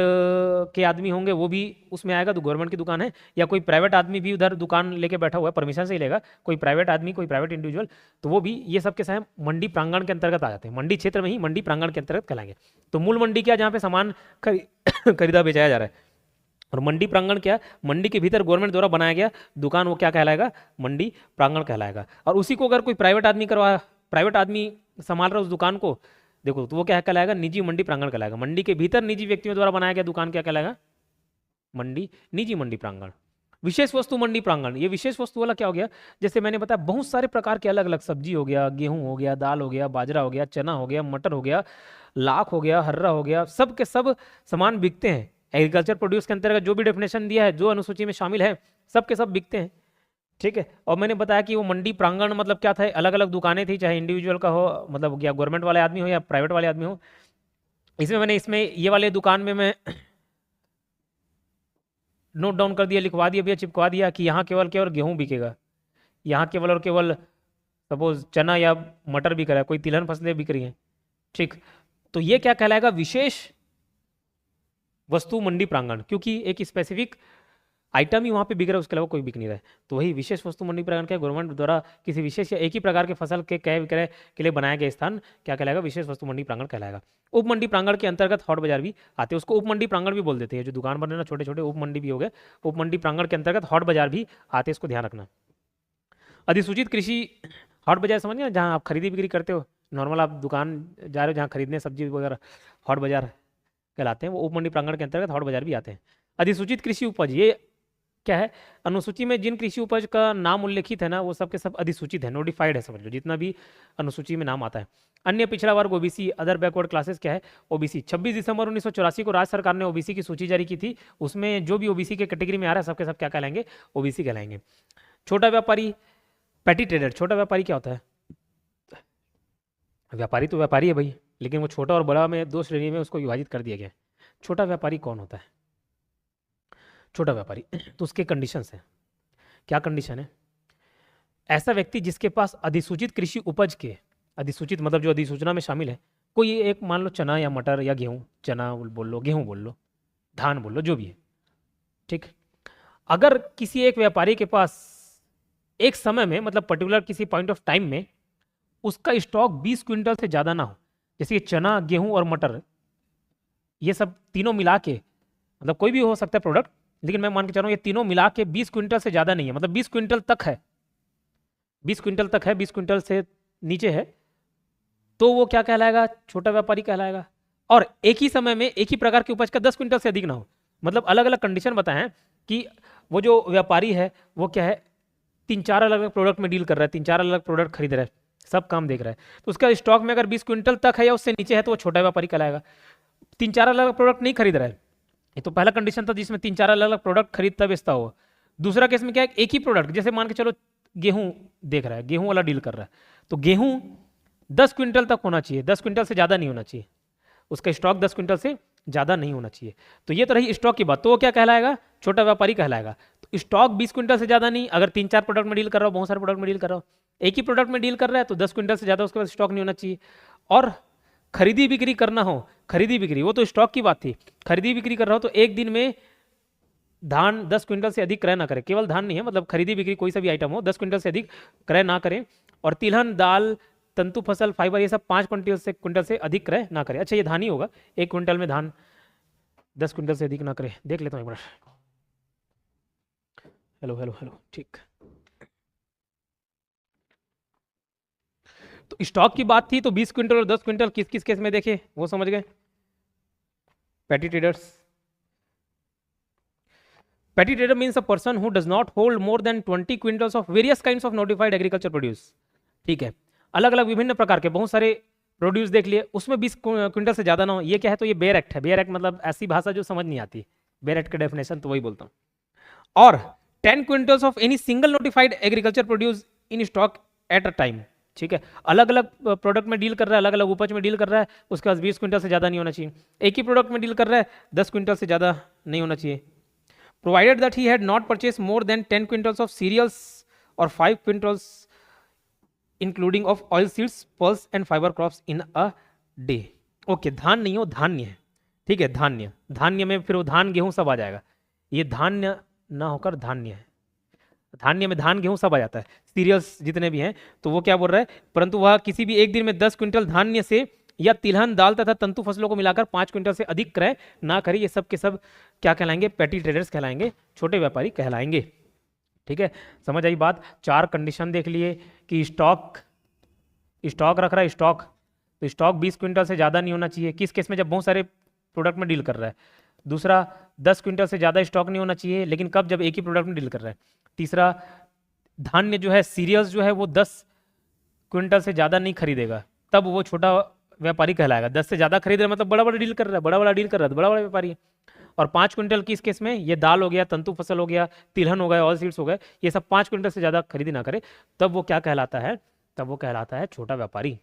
के आदमी होंगे वो भी उसमें आएगा तो गवर्नमेंट की दुकान है, या कोई प्राइवेट आदमी भी उधर दुकान लेके बैठा हुआ है, परमिशन से ही लेगा, कोई प्राइवेट आदमी, कोई प्राइवेट इंडिविजुअल, तो वो भी ये सब के साथ मंडी प्रांगण के अंतर्गत आ जाते हैं, मंडी क्षेत्र में ही मंडी प्रांगण के अंतर्गत कहलाएंगे। तो मूल मंडी क्या, जहाँ पे सामान खरीदा बेचाया जा रहा है, और मंडी प्रांगण क्या, मंडी के भीतर गवर्नमेंट द्वारा बनाया गया दुकान, वो क्या कहलाएगा, मंडी प्रांगण कहलाएगा। और उसी को अगर कोई प्राइवेट आदमी संभाल रहा है उस दुकान को, देखो तो वो क्या कहलाएगा, निजी मंडी प्रांगण कहलाएगा। मंडी के भीतर निजी व्यक्तियों द्वारा बनाया गया दुकान क्या कहलाएगा, मंडी, निजी मंडी प्रांगण। विशेष वस्तु मंडी प्रांगण, ये विशेष वस्तु वाला क्या हो गया, जैसे मैंने बताया बहुत सारे प्रकार के अलग अलग सब्जी हो गया, गेहूं हो गया, दाल हो गया, बाजरा हो गया, चना हो गया, मटर हो गया, लाख हो गया, हर्रा हो गया, सब के सब सामान बिकते हैं। एग्रीकल्चर प्रोड्यूस के अंतर्गत जो भी डेफिनेशन दिया है, जो अनुसूची में शामिल है, सब के सब बिकते हैं। ठीक है, और मैंने बताया कि वो मंडी प्रांगण मतलब क्या था, अलग अलग दुकानें थी, चाहे इंडिविजुअल का हो, मतलब या गवर्नमेंट वाले आदमी हो या प्राइवेट वाले आदमी हो। इसमें ये वाले दुकान में मैं नोट डाउन कर दिया, लिखवा दिया भैया, चिपकवा दिया कि यहाँ केवल केवल गेहूं बिकेगा, यहाँ केवल और केवल सपोज चना या मटर बिक रहा है, कोई तिलहन फसलें बिक रही हैं। ठीक, तो ये क्या कहलाएगा, विशेष वस्तु मंडी प्रांगण, क्योंकि एक स्पेसिफिक आइटम ही वहाँ पे बिक रहा है, उसके अलावा कोई बिक नहीं रहा है। तो वही विशेष वस्तु मंडी प्रांगण क्या, गवर्नमेंट द्वारा किसी विशेष या एक ही प्रकार के फसल के क्रय विक्रय के लिए बनाया गया स्थान क्या कहलाएगा, विशेष वस्तु मंडी प्रांगण कहलाएगा। उप मंडी प्रांगण के अंतर्गत हॉट बाजार भी आते हैं, उसको उप मंडी प्रांगण भी बोल देते हैं, जो दुकान बने ना छोटे छोटे, उप मंडी भी हो गए, उप मंडी प्रांगण के अंतर्गत हॉट बाजार भी आते हैं, इसको ध्यान रखना। अधिसूचित कृषि हाट बाजार समझ गए, जहाँ आप खरीदी बिक्री करते हो, नॉर्मल आप दुकान जा रहे हो जहाँ खरीदने सब्जी वगैरह, हाट बाजार कहलाते हैं वो। उप मंडी प्रांगण के अंतर्गत हाट बाजार भी आते हैं। अधिसूचित कृषि उपज ये क्या है, अनुसूची में जिन कृषि उपज का नाम उल्लेखित है ना वो सब के सब अधिसूचित है, नोटिफाइड है, समझ लो जितना भी अनुसूची में नाम आता है। अन्य पिछड़ा वर्ग ओबीसी, अदर बैकवर्ड क्लासेस क्या है, ओबीसी। 26 दिसंबर 1984 को राज्य सरकार ने ओबीसी की सूची जारी की थी, उसमें जो भी ओबीसी के कैटेगरी में आ रहा है सबके सब क्या कहलाएंगे, ओबीसी कहलाएंगे। छोटा व्यापारी, पैटी ट्रेडर, छोटा व्यापारी क्या होता है, व्यापारी तो व्यापारी है भाई, लेकिन वो छोटा और बड़ा में दो श्रेणी में उसको विभाजित कर दिया गया है। छोटा व्यापारी कौन होता है, छोटा व्यापारी, तो उसके कंडीशंस हैं। क्या कंडीशन है, ऐसा व्यक्ति जिसके पास अधिसूचित कृषि उपज के, अधिसूचित मतलब जो अधिसूचना में शामिल है, कोई एक मान लो चना या मटर या गेहूं, चना बोल लो, गेहूं बोल लो, धान बोल लो, जो भी है, ठीक। अगर किसी एक व्यापारी के पास एक समय में मतलब पर्टिकुलर किसी पॉइंट ऑफ टाइम में उसका स्टॉक 20 क्विंटल से ज़्यादा ना हो, जैसे कि चना, गेहूं और मटर, ये सब तीनों मिला के, मतलब कोई भी हो सकता है प्रोडक्ट, लेकिन मैं मान के चल रहा हूँ ये तीनों मिला के 20 क्विंटल से ज़्यादा नहीं है, मतलब 20 क्विंटल तक है, 20 क्विंटल तक है, 20 क्विंटल से नीचे है, तो वो क्या कहलाएगा, छोटा व्यापारी कहलाएगा। और एक ही समय में एक ही प्रकार की उपज का 10 क्विंटल से अधिक ना हो, मतलब अलग अलग कंडीशन बताए हैं कि वो जो व्यापारी है वो क्या है, 3-4 अलग अलग प्रोडक्ट में डील कर रहा है, 3-4 अलग प्रोडक्ट खरीद रहा है, सब काम देख रहा है, तो उसका स्टॉक में अगर 20 क्विंटल तक है या उससे नीचे है तो वो छोटा व्यापारी कहलाएगा। 3-4 अलग अलग प्रोडक्ट नहीं खरीद रहा है, ये तो पहला कंडीशन था जिसमें 3-4 अलग अलग प्रोडक्ट खरीदता बेचता हो। दूसरा केस में क्या है, एक ही प्रोडक्ट, जैसे मान के चलो गेहूं देख रहा है, गेहूं वाला डील कर रहा है, तो गेहूं 10 क्विंटल तक होना चाहिए, 10 क्विंटल से ज़्यादा नहीं होना चाहिए, उसका स्टॉक 10 क्विंटल से ज़्यादा नहीं होना चाहिए। तो ये तो रही स्टॉक की बात, तो वो क्या कहलाएगा, छोटा व्यापारी कहलाएगा। तो स्टॉक 20 क्विंटल से ज़्यादा नहीं, अगर 3-4 प्रोडक्ट में डील कर रहा हो, बहुत सारे प्रोडक्ट में डील कर रहा हो, एक ही प्रोडक्ट में डील कर रहा है तो 10 क्विंटल से ज़्यादा उसके पास स्टॉक नहीं होना चाहिए। और खरीदी बिक्री करना हो, खरीदी बिक्री वो तो स्टॉक की बात थी, खरीदी बिक्री कर रहा हो तो एक दिन में धान 10 क्विंटल से अधिक क्रय ना करें, केवल धान नहीं है, मतलब खरीदी बिक्री कोई सा भी आइटम हो 10 क्विंटल से अधिक क्रय ना करें। और तिलहन, दाल, तंतु फसल, फाइबर, ये सब 5 क्विंटल से अधिक क्रय ना करें। अच्छा ये धान ही होगा, 1 क्विंटल में धान 10 क्विंटल से अधिक ना करें, देख लेता हूँ एक बार। हेलो हेलो हेलो, ठीक। तो स्टॉक की बात थी, तो 20 क्विंटल और 10 क्विंटल किस किस केस में देखे वो समझ गए। Petty traders, petty trader means a person who does not hold more than 20 quintals of various kinds of notified agriculture produce, ठीक है, अलग अलग विभिन्न प्रकार के बहुत सारे प्रोड्यूस देख लिए, उसमें 20 क्विंटल से ज़्यादा ना हो, ये क्या है, तो ये बेयर एक्ट है। बेयर एक्ट मतलब ऐसी भाषा जो समझ नहीं आती, बेयर एक्ट का डेफिनेशन तो वही बोलता हूँ। और 10 quintals of any single notified agriculture produce in stock at a time, ठीक है, अलग अलग प्रोडक्ट में डील कर रहा है, अलग अलग उपज में डील कर रहा है, उसके पास 20 क्विंटल से ज़्यादा नहीं होना चाहिए। एक ही प्रोडक्ट में डील कर रहा है, 10 क्विंटल से ज़्यादा नहीं होना चाहिए। Provided that he had not purchase more than 10 quintals of cereals और 5 quintals including of oil seeds, pulse and fibre crops in a day. Okay, धान नहीं हो, धान्य है, ठीक है, धान्य, धान्य में फिर वो धान गेहूं सब आ जाएगा, ये धान्य ना होकर धान्य है, धान्य में धान गेहूं सब आ जाता है, सीरियल्स जितने भी हैं, तो वो क्या बोल रहा है, परंतु वह किसी भी एक दिन में 10 क्विंटल धान्य से या तिलहन, दाल तथा तंतु फसलों को मिलाकर 5 क्विंटल से अधिक क्रय ना करे, ये सब के सब क्या कहलाएंगे, पैटी ट्रेडर्स कहलाएंगे, छोटे व्यापारी कहलाएंगे, ठीक है। समझ आई बात। 4 कंडीशन देख लिए कि स्टॉक रख रहा है, स्टॉक, तो स्टॉक 20 क्विंटल से ज़्यादा नहीं होना चाहिए, किस केस में, जब बहुत सारे प्रोडक्ट में डील कर रहा है। दूसरा, 10 क्विंटल से ज़्यादा स्टॉक नहीं होना चाहिए, लेकिन कब, जब एक ही प्रोडक्ट में डील कर रहा है। तीसरा, धान्य जो है, सीरियल्स जो है वो 10 क्विंटल से ज़्यादा नहीं खरीदेगा, तब वो छोटा व्यापारी कहलाएगा। 10 से ज़्यादा खरीद रहा है मतलब बड़ा बड़ा डील कर रहा है, बड़ा बड़ा डील कर रहा है तो बड़ा बड़ा व्यापारी है। और 5 क्विंटल किस केस में, ये दाल हो गया, तंतु फसल हो गया, तिलहन हो गया, ऑयल सीड्स हो गए, ये सब 5 क्विंटल से ज़्यादा खरीदी ना करे, तब वो क्या कहलाता है, तब वो कहलाता है छोटा व्यापारी।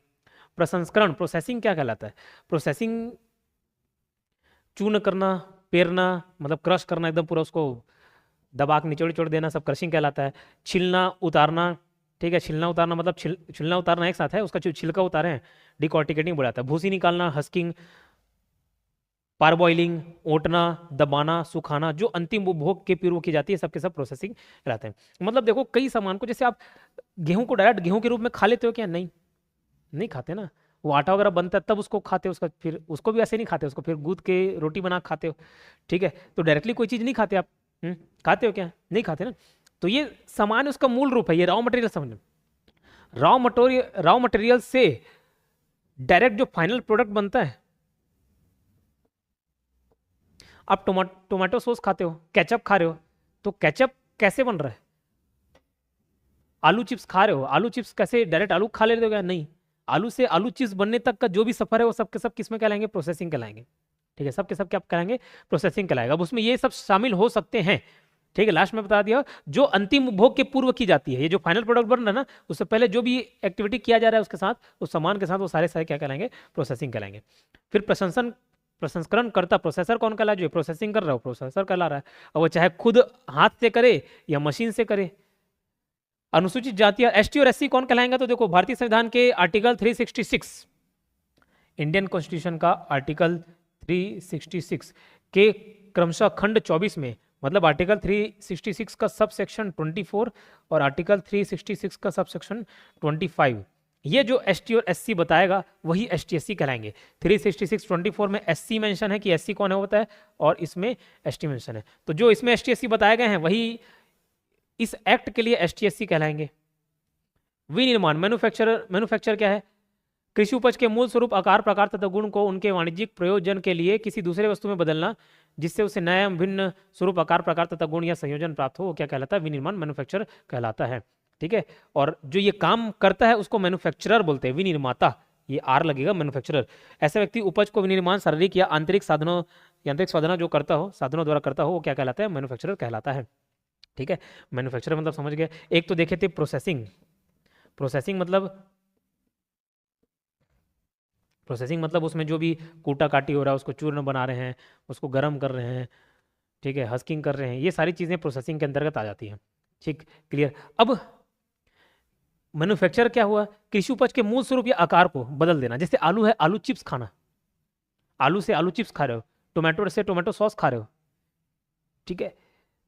प्रसंस्करण, प्रोसेसिंग क्या कहलाता है, प्रोसेसिंग चूर्ण करना, पेरना, मतलब क्रश करना, एकदम पूरा उसको दबा के निचोड़ निचोड़ देना, सब क्रशिंग कहलाता है। छिलना, उतारना, ठीक है, छिलना उतारना मतलब छिलना उतारना एक साथ है, उसका जो छिलका उतारे हैं डिकॉर्टिकेटिंग बोला जाता है। भूसी निकालना, हस्किंग, पारबॉइलिंग, ओटना, दबाना, सुखाना, जो अंतिम उपभोग के पूर्व की जाती है, सबके सब प्रोसेसिंग कहलाते हैं। मतलब देखो, कई सामान को, जैसे आप गेहूं को डायरेक्ट गेहूं के रूप में खा लेते हो क्या, नहीं खाते ना, वो आटा वगैरह बनता है तब उसको खाते हो, उसका फिर उसको भी ऐसे नहीं खाते, उसको फिर गूंद के रोटी बना खाते हो, ठीक है, तो डायरेक्टली कोई चीज़ नहीं खाते आप, खाते हो क्या, नहीं खाते ना। तो ये सामान उसका मूल रूप है, ये रॉ मटेरियल समझ, रॉ मटेरियल से डायरेक्ट जो फाइनल प्रोडक्ट बनता है। आप टोमेटो सॉस खाते हो, केचप खा रहे हो, तो केचप कैसे बन रहा है? आलू चिप्स खा रहे हो, आलू चिप्स कैसे डायरेक्ट आलू खा लेते हो क्या? नहीं, आलू से आलू चिप्स बनने तक का जो भी सफर है वो सब के सब किस में कहलाएंगे? प्रोसेसिंग कहलाएंगे। ठीक है, सब के सब क्या कहलाएंगे? प्रोसेसिंग कहलाएगा। अब उसमें ये सब शामिल हो सकते हैं। ठीक है, लास्ट में बता दिया, जो अंतिम उपभोग के पूर्व की जाती है, ये जो फाइनल प्रोडक्ट बन रहा है ना, उससे पहले जो भी एक्टिविटी किया जा रहा है उसके साथ, उस सामान के साथ, वो सारे सारे क्या कहलाएंगे? प्रोसेसिंग कहलाएंगे। फिर प्रसंस्करण करता प्रोसेसर कौन कहला? जो प्रोसेसिंग कर रहा है वो प्रोसेसर कहला रहा है, और वो चाहे खुद हाथ से करे या मशीन से करे। अनुसूचित जाति एसटी और एससी कौन कहलाएंगे? तो देखो, भारतीय संविधान के आर्टिकल 366, इंडियन कॉन्स्टिट्यूशन का आर्टिकल 366 के क्रमशः खंड 24 में, मतलब आर्टिकल 366 का सब सेक्शन 24 और आर्टिकल 366 का सब सेक्शन 25, ये जो एसटी और एससी बताएगा वही एसटी एससी कहलाएंगे। 366-24 में एससी मेंशन है कि एससी कौन है वो बताए, और इसमें एसटी मेंशन है। तो जो इसमें एसटी एससी बताए गए हैं वही इस एक्ट के लिए एसटी एससी कहलाएंगे। विनिर्माण, मैन्युफैक्चर क्या है? कृषि उपज के मूल स्वरूप, आकार, प्रकार तथा गुण को उनके वाणिज्यिक प्रयोजन के लिए किसी दूसरे वस्तु में बदलना, जिससे उसे नया भिन्न स्वरूप, आकार, प्रकार तथा गुण या संयोजन प्राप्त हो, वो क्या कहलाता है? विनिर्माण, मैन्युफैक्चर कहलाता है। ठीक है, और जो ये काम करता है उसको मैन्युफैक्चरर बोलते हैं, विनिर्माता, ये आर लगेगा, मैन्युफैक्चरर। ऐसा व्यक्ति उपज को विनिर्माण शारीरिक या आंतरिक साधनों, यांत्रिक साधनों जो करता हो, साधनों द्वारा करता हो, वो क्या कहलाता है? मैन्युफैक्चरर कहलाता है। ठीक है, मैन्युफैक्चरर मतलब समझ गए। एक तो देखे थे प्रोसेसिंग, प्रोसेसिंग मतलब उसमें जो भी कूटा काटी हो रहा है, उसको चूर्ण बना रहे हैं, उसको गर्म कर रहे हैं, ठीक है, हस्किंग कर रहे हैं, ये सारी चीज़ें प्रोसेसिंग के अंतर्गत आ जाती हैं। ठीक, क्लियर। अब मैन्युफैक्चर क्या हुआ? कृषि उपज के मूल स्वरूप या आकार को बदल देना। जैसे आलू है, आलू चिप्स खाना, आलू से आलू चिप्स खा रहे हो, टोमेटो से टोमेटो सॉस खा रहे हो। ठीक है,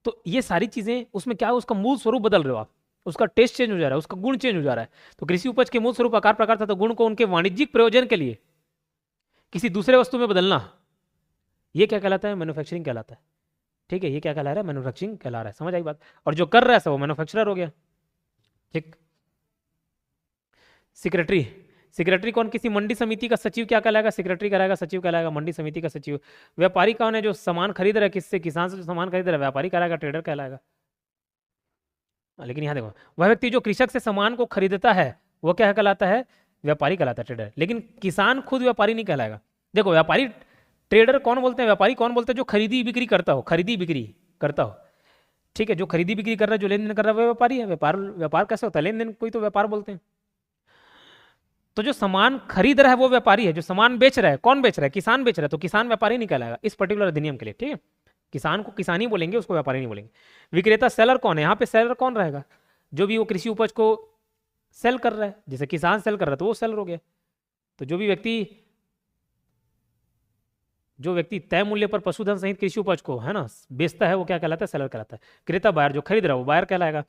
तो ये सारी चीज़ें उसमें क्या है? उसका मूल स्वरूप बदल रहे हो आप, उसका टेस्ट चेंज हो जा रहा है, उसका गुण चेंज हो जा रहा है। तो कृषि उपज के मूल स्वरूप, आकार, प्रकार तथा गुण को उनके वाणिज्यिक प्रयोजन के लिए किसी दूसरे वस्तु में बदलना, ये क्या कहलाता है? मैन्युफैक्चरिंग कहलाता है। ठीक है, ये क्या कहला रहा है? मैन्युफैक्चरिंग कहला रहा है। समझ आई बात? और जो कर रहा है वो मैन्युफैक्चरर हो गया। ठीक, सेक्रेटरी कौन? किसी मंडी समिति का सचिव क्या कहलाएगा? सेक्रेटरी कहलाएगा, सचिव कहलाएगा, मंडी समिति का सचिव। व्यापारी कौन है? जो सामान खरीद रहा है, किससे? किसान से जो सामान खरीद रहा है, व्यापारी कहलाएगा, ट्रेडर कहलाएगा। लेकिन यहाँ देखो, वह व्यक्ति जो कृषक से सामान को खरीदता है वो क्या कहलाता है? व्यापारी कहलाता है, ट्रेडर। लेकिन किसान खुद व्यापारी नहीं कहलाएगा। देखो, व्यापारी ट्रेडर कौन बोलते हैं, व्यापारी कौन बोलते हैं? जो खरीदी बिक्री करता हो, खरीदी बिक्री करता हो। ठीक है, जो खरीदी बिक्री कर रहा है, जो लेन देन कर रहा है, वो व्यापारी है। व्यापार कैसे होता है? लेन देन, कोई तो व्यापार बोलते हैं। तो जो सामान खरीद रहा है वो व्यापारी है, जो सामान बेच रहा है, कौन बेच रहा है? किसान बेच रहा है, तो किसान व्यापारी नहीं कहलाएगा इस पर्टिकुलर अधिनियम के लिए। ठीक है, किसान को किसान ही बोलेंगे, उसको व्यापारी नहीं बोलेंगे। विक्रेता, सेलर कौन है? यहाँ पे सेलर कौन रहेगा? जो भी वो कृषि उपज को सेल कर रहा है, जैसे किसान सेल कर रहा है तो वो सेलर हो गया। तो जो व्यक्ति तय मूल्य पर पशुधन सहित कृषि उपज को, है ना, बेचता है, वो क्या कहलाता है? सेलर कहलाता है। क्रेता, बायर, जो खरीद रहा है वो बायर कहलाएगा।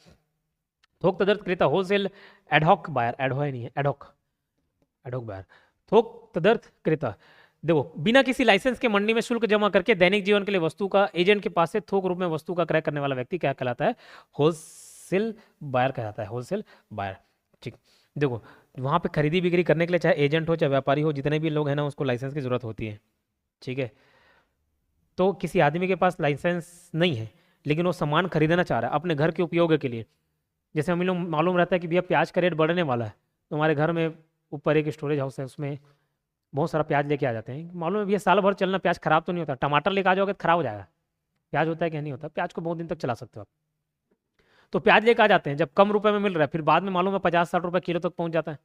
थोक तदर्थ क्रेता, होलसेल, एडहॉक बायर, एडहॉक नहीं है, एडहॉक बायर। थोक तदर्थ क्रेता, देखो, बिना किसी लाइसेंस के मंडी में शुल्क जमा करके दैनिक जीवन के लिए वस्तु का एजेंट के पास से थोक रूप में वस्तु का क्रय करने वाला व्यक्ति क्या कहलाता है? होलसेल बायर कहलाता है, होलसेल बायर। ठीक, देखो, वहाँ पे खरीदी बिक्री करने के लिए चाहे एजेंट हो चाहे व्यापारी हो, जितने भी लोग हैं ना, उसको लाइसेंस की जरूरत होती है। ठीक है, तो किसी आदमी के पास लाइसेंस नहीं है लेकिन वो सामान खरीदना चाह रहा है अपने घर के उपयोग के लिए। जैसे हम लोग मालूम रहता है कि भैया प्याज का रेट बढ़ने वाला है, तो हमारे घर में ऊपर एक स्टोरेज हाउस है, उसमें बहुत सारा प्याज लेके आ जाते हैं। मालूम है भैया साल भर चलना, प्याज खराब तो नहीं होता। टमाटर लेके आ जाओगे तो खराब हो जाएगा, प्याज होता है कि नहीं होता? प्याज को बहुत दिन तक चला सकते हो आप। तो प्याज लेके आ जाते हैं, जब कम रुपए में मिल रहा है, फिर बाद में मालूम है 50-60 रुपये किलो तक पहुंच जाता है,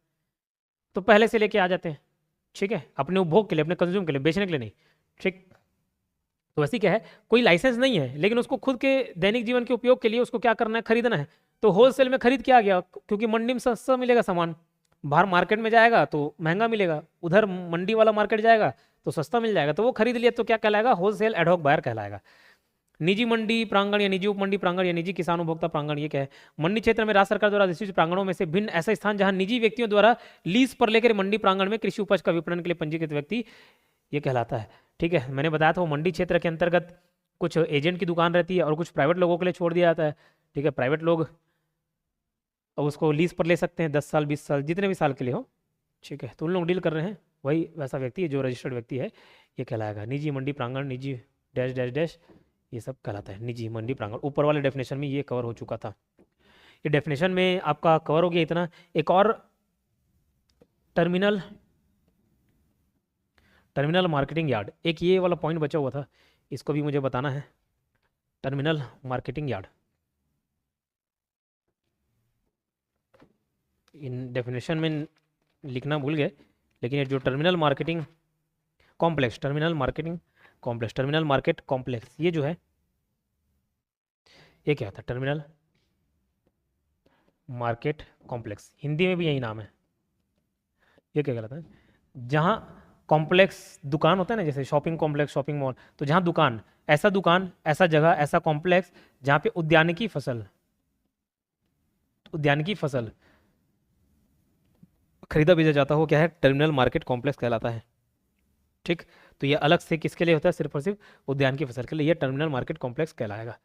तो पहले से लेके आ जाते हैं। ठीक है, अपने उपभोग के लिए, अपने कंज्यूम के लिए, बेचने के लिए नहीं। ठीक, तो वैसे क्या है, कोई लाइसेंस नहीं है लेकिन उसको खुद के दैनिक जीवन के उपयोग के लिए उसको क्या करना है? खरीदना है। तो होलसेल में खरीद के आ गया, क्योंकि मंडी में सस्ता मिलेगा सामान। बाहर मार्केट में जाएगा तो महंगा मिलेगा, उधर मंडी वाला मार्केट जाएगा तो सस्ता मिल जाएगा, तो वो खरीद लिया, तो क्या कहलाएगा? होलसेल एडहॉक बायर कहलाएगा। निजी मंडी प्रांगण या निजी उपमंडी प्रांगण या निजी किसान उपभोक्ता प्रांगण, ये क्या है? मंडी क्षेत्र में राज्य सरकार द्वारा अधिसूचित प्रांगणों में से भिन्न ऐसा स्थान जहां निजी व्यक्तियों द्वारा लीज पर लेकर मंडी प्रांगण में कृषि उपज का विपणन के लिए पंजीकृत व्यक्ति, ये कहलाता है। ठीक है, मैंने बताया था वो मंडी क्षेत्र के अंतर्गत कुछ एजेंट की दुकान रहती है और कुछ प्राइवेट लोगों के लिए छोड़ दिया जाता है। ठीक है। प्राइवेट लोग अब उसको लीज पर ले सकते हैं 10 साल 20 साल जितने भी साल के लिए हो, ठीक है। तो उन लोग डील कर रहे हैं, वही वैसा व्यक्ति है जो रजिस्टर्ड व्यक्ति है, ये कहलाएगा निजी मंडी प्रांगण, निजी डैश डैश डैश, ये सब कहलाता है निजी मंडी प्रांगण। ऊपर वाले डेफिनेशन में ये कवर हो चुका था, ये डेफिनेशन में आपका कवर हो गया इतना। एक और टर्मिनल मार्केटिंग यार्ड, एक ये वाला पॉइंट बचा हुआ था, इसको भी मुझे बताना है। टर्मिनल मार्केटिंग यार्ड, इन डेफिनेशन में लिखना भूल गए, लेकिन ये जो terminal marketing complex, terminal market complex, ये जो है ये क्या था, टर्मिनल मार्केट कॉम्प्लेक्स, हिंदी में भी यही नाम है। ये क्या कहलाता है, जहाँ कॉम्प्लेक्स दुकान होता है ना, जैसे शॉपिंग कॉम्प्लेक्स, शॉपिंग मॉल, तो जहाँ दुकान, ऐसा जगह, ऐसा कॉम्प्लेक्स जहाँ पे उद्यानिकी फसल खरीदा बेचा जाता हो, क्या है, टर्मिनल मार्केट कॉम्प्लेक्स कहलाता है, ठीक। तो ये अलग से किसके लिए होता है, सिर्फ और सिर्फ उद्यान की फसल के लिए, ये टर्मिनल मार्केट कॉम्प्लेक्स कहलाएगा।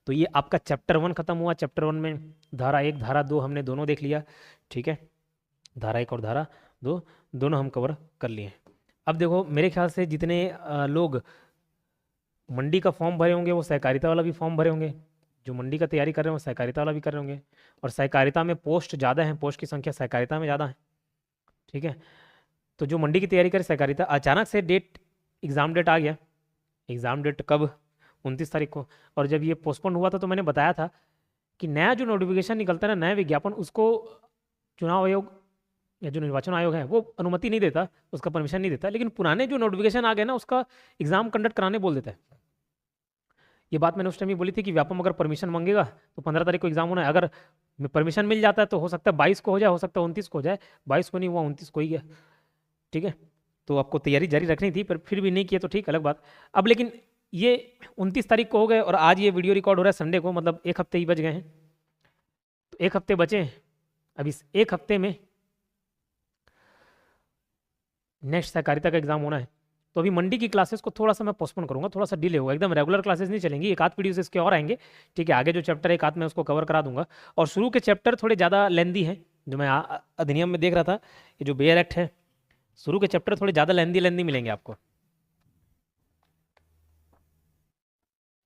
तो ये आपका चैप्टर 1 खत्म हुआ। चैप्टर 1 में धारा 1 धारा 2 हमने दोनों देख लिया, ठीक है। धारा 1 और धारा 2 दोनों हम कवर कर लिए। अब देखो, मेरे ख्याल से जितने लोग मंडी का फॉर्म भरे होंगे वो सहकारिता वाला भी फॉर्म भरे होंगे, जो मंडी का तैयारी कर रहे हैं वो सहकारिता वाला भी कर रहे होंगे, और सहकारिता में पोस्ट ज़्यादा है, पोस्ट की संख्या सहकारिता में ज़्यादा है, ठीक है। तो जो मंडी की तैयारी करे सहकारिता, अचानक से एग्ज़ाम डेट आ गया। एग्ज़ाम डेट कब, 29 तारीख को। और जब ये पोस्टपोन हुआ था तो मैंने बताया था कि नया जो नोटिफिकेशन निकलता है ना, नया विज्ञापन, उसको चुनाव आयोग या जो निर्वाचन आयोग है वो अनुमति नहीं देता, उसका परमिशन नहीं देता। लेकिन पुराने जो नोटिफिकेशन आ गए ना, उसका एग्ज़ाम कंडक्ट कराने बोल देता है। ये बात मैंने उस टाइम ही बोली थी कि व्यापम अगर परमिशन मांगेगा तो 15 तारीख को एग्ज़ाम होना है। अगर परमिशन मिल जाता है तो हो सकता है 22 को हो जाए, हो सकता है 29 को हो जाए। 22 को नहीं हुआ, 29 को ही गया, ठीक है। तो आपको तैयारी जारी रखनी थी, पर फिर भी नहीं किया तो ठीक, अलग बात। अब लेकिन ये 29 तारीख को हो गए और आज ये वीडियो रिकॉर्ड हो रहा है संडे को, मतलब 1 हफ्ते ही बच गए हैं। तो 1 हफ्ते बचे हैं। अब इस 1 हफ्ते में नेक्स्ट सहकारिता का एग्जाम होना है। तो अभी मंडी की क्लासेस को थोड़ा सा मैं पोस्टपोन करूंगा, थोड़ा सा डिले होगा, एकदम रेगुलर क्लासेस नहीं चलेंगी, एक आध वीडियोस इसके और आएंगे, ठीक है। आगे जो चैप्टर एक आध मैं उसको कवर करा दूंगा। और शुरू के चैप्टर थोड़े ज़्यादा लेंदी हैं, जो मैं अधिनियम में देख रहा था, ये जो बेयर एक्ट है, शुरू के चैप्टर थोड़े ज़्यादा लेंदी मिलेंगे आपको।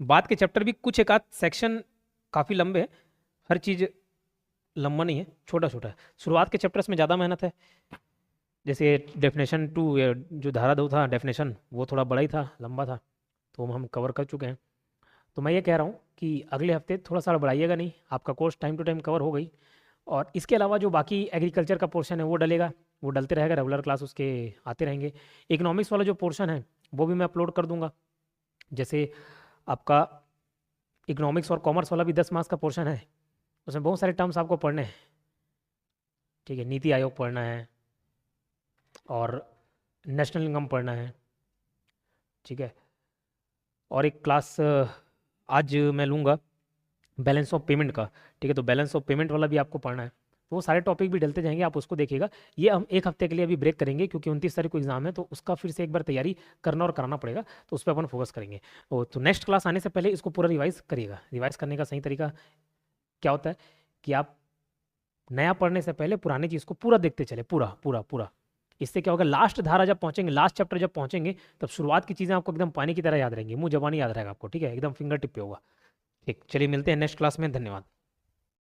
बाद के चैप्टर भी कुछ एक आध सेक्शन काफ़ी लंबे हैं, हर चीज़ लंबा नहीं है, छोटा छोटा है। शुरुआत के चैप्टर्स में ज़्यादा मेहनत है, जैसे डेफिनेशन 2 जो धारा 2 था डेफिनेशन, वो थोड़ा बड़ा ही था, लंबा था, तो हम कवर कर चुके हैं। तो मैं ये कह रहा हूँ कि अगले हफ्ते थोड़ा सा बढ़ाइएगा नहीं, आपका course time to time cover हो गई। और इसके अलावा जो बाकी एग्रीकल्चर का पोर्शन है वो डलेगा, वो डलते रहेगा, रेगुलर क्लास उसके आते रहेंगे। इकोनॉमिक्स वाला जो पोर्शन है वो भी मैं अपलोड कर दूंगा। जैसे आपका इकोनॉमिक्स और कॉमर्स वाला भी 10 मार्क्स का पोर्शन है, उसमें बहुत सारे टर्म्स आपको पढ़ने हैं, ठीक है। नीति आयोग पढ़ना है और नेशनल इनकम पढ़ना है, ठीक है। और एक क्लास आज मैं लूँगा बैलेंस ऑफ पेमेंट का, ठीक है। तो बैलेंस ऑफ पेमेंट वाला भी आपको पढ़ना है, तो वो सारे टॉपिक भी डलते जाएंगे, आप उसको देखिएगा। ये हम 1 हफ्ते के लिए अभी ब्रेक करेंगे क्योंकि 29 तारीख को एग्जाम है, तो उसका फिर से एक बार तैयारी करना और कराना पड़ेगा, तो उस पर अपन फोकस करेंगे। तो नेक्स्ट क्लास आने से पहले इसको पूरा रिवाइज करिएगा। रिवाइज करने का सही तरीका क्या होता है कि आप नया पढ़ने से पहले पुरानी चीज़ को पूरा देखते चले, पूरा। इससे क्या होगा, लास्ट धारा जब पहुंचेंगे, लास्ट चैप्टर जब पहुंचेंगे, तब शुरुआत की चीज़ें आपको एकदम पानी की तरह याद रहेंगी, मुंह जबानी याद रहेगा आपको, ठीक है, एकदम फिंगर टिप पे होगा। ठीक, चलिए मिलते हैं नेक्स्ट क्लास में, धन्यवाद।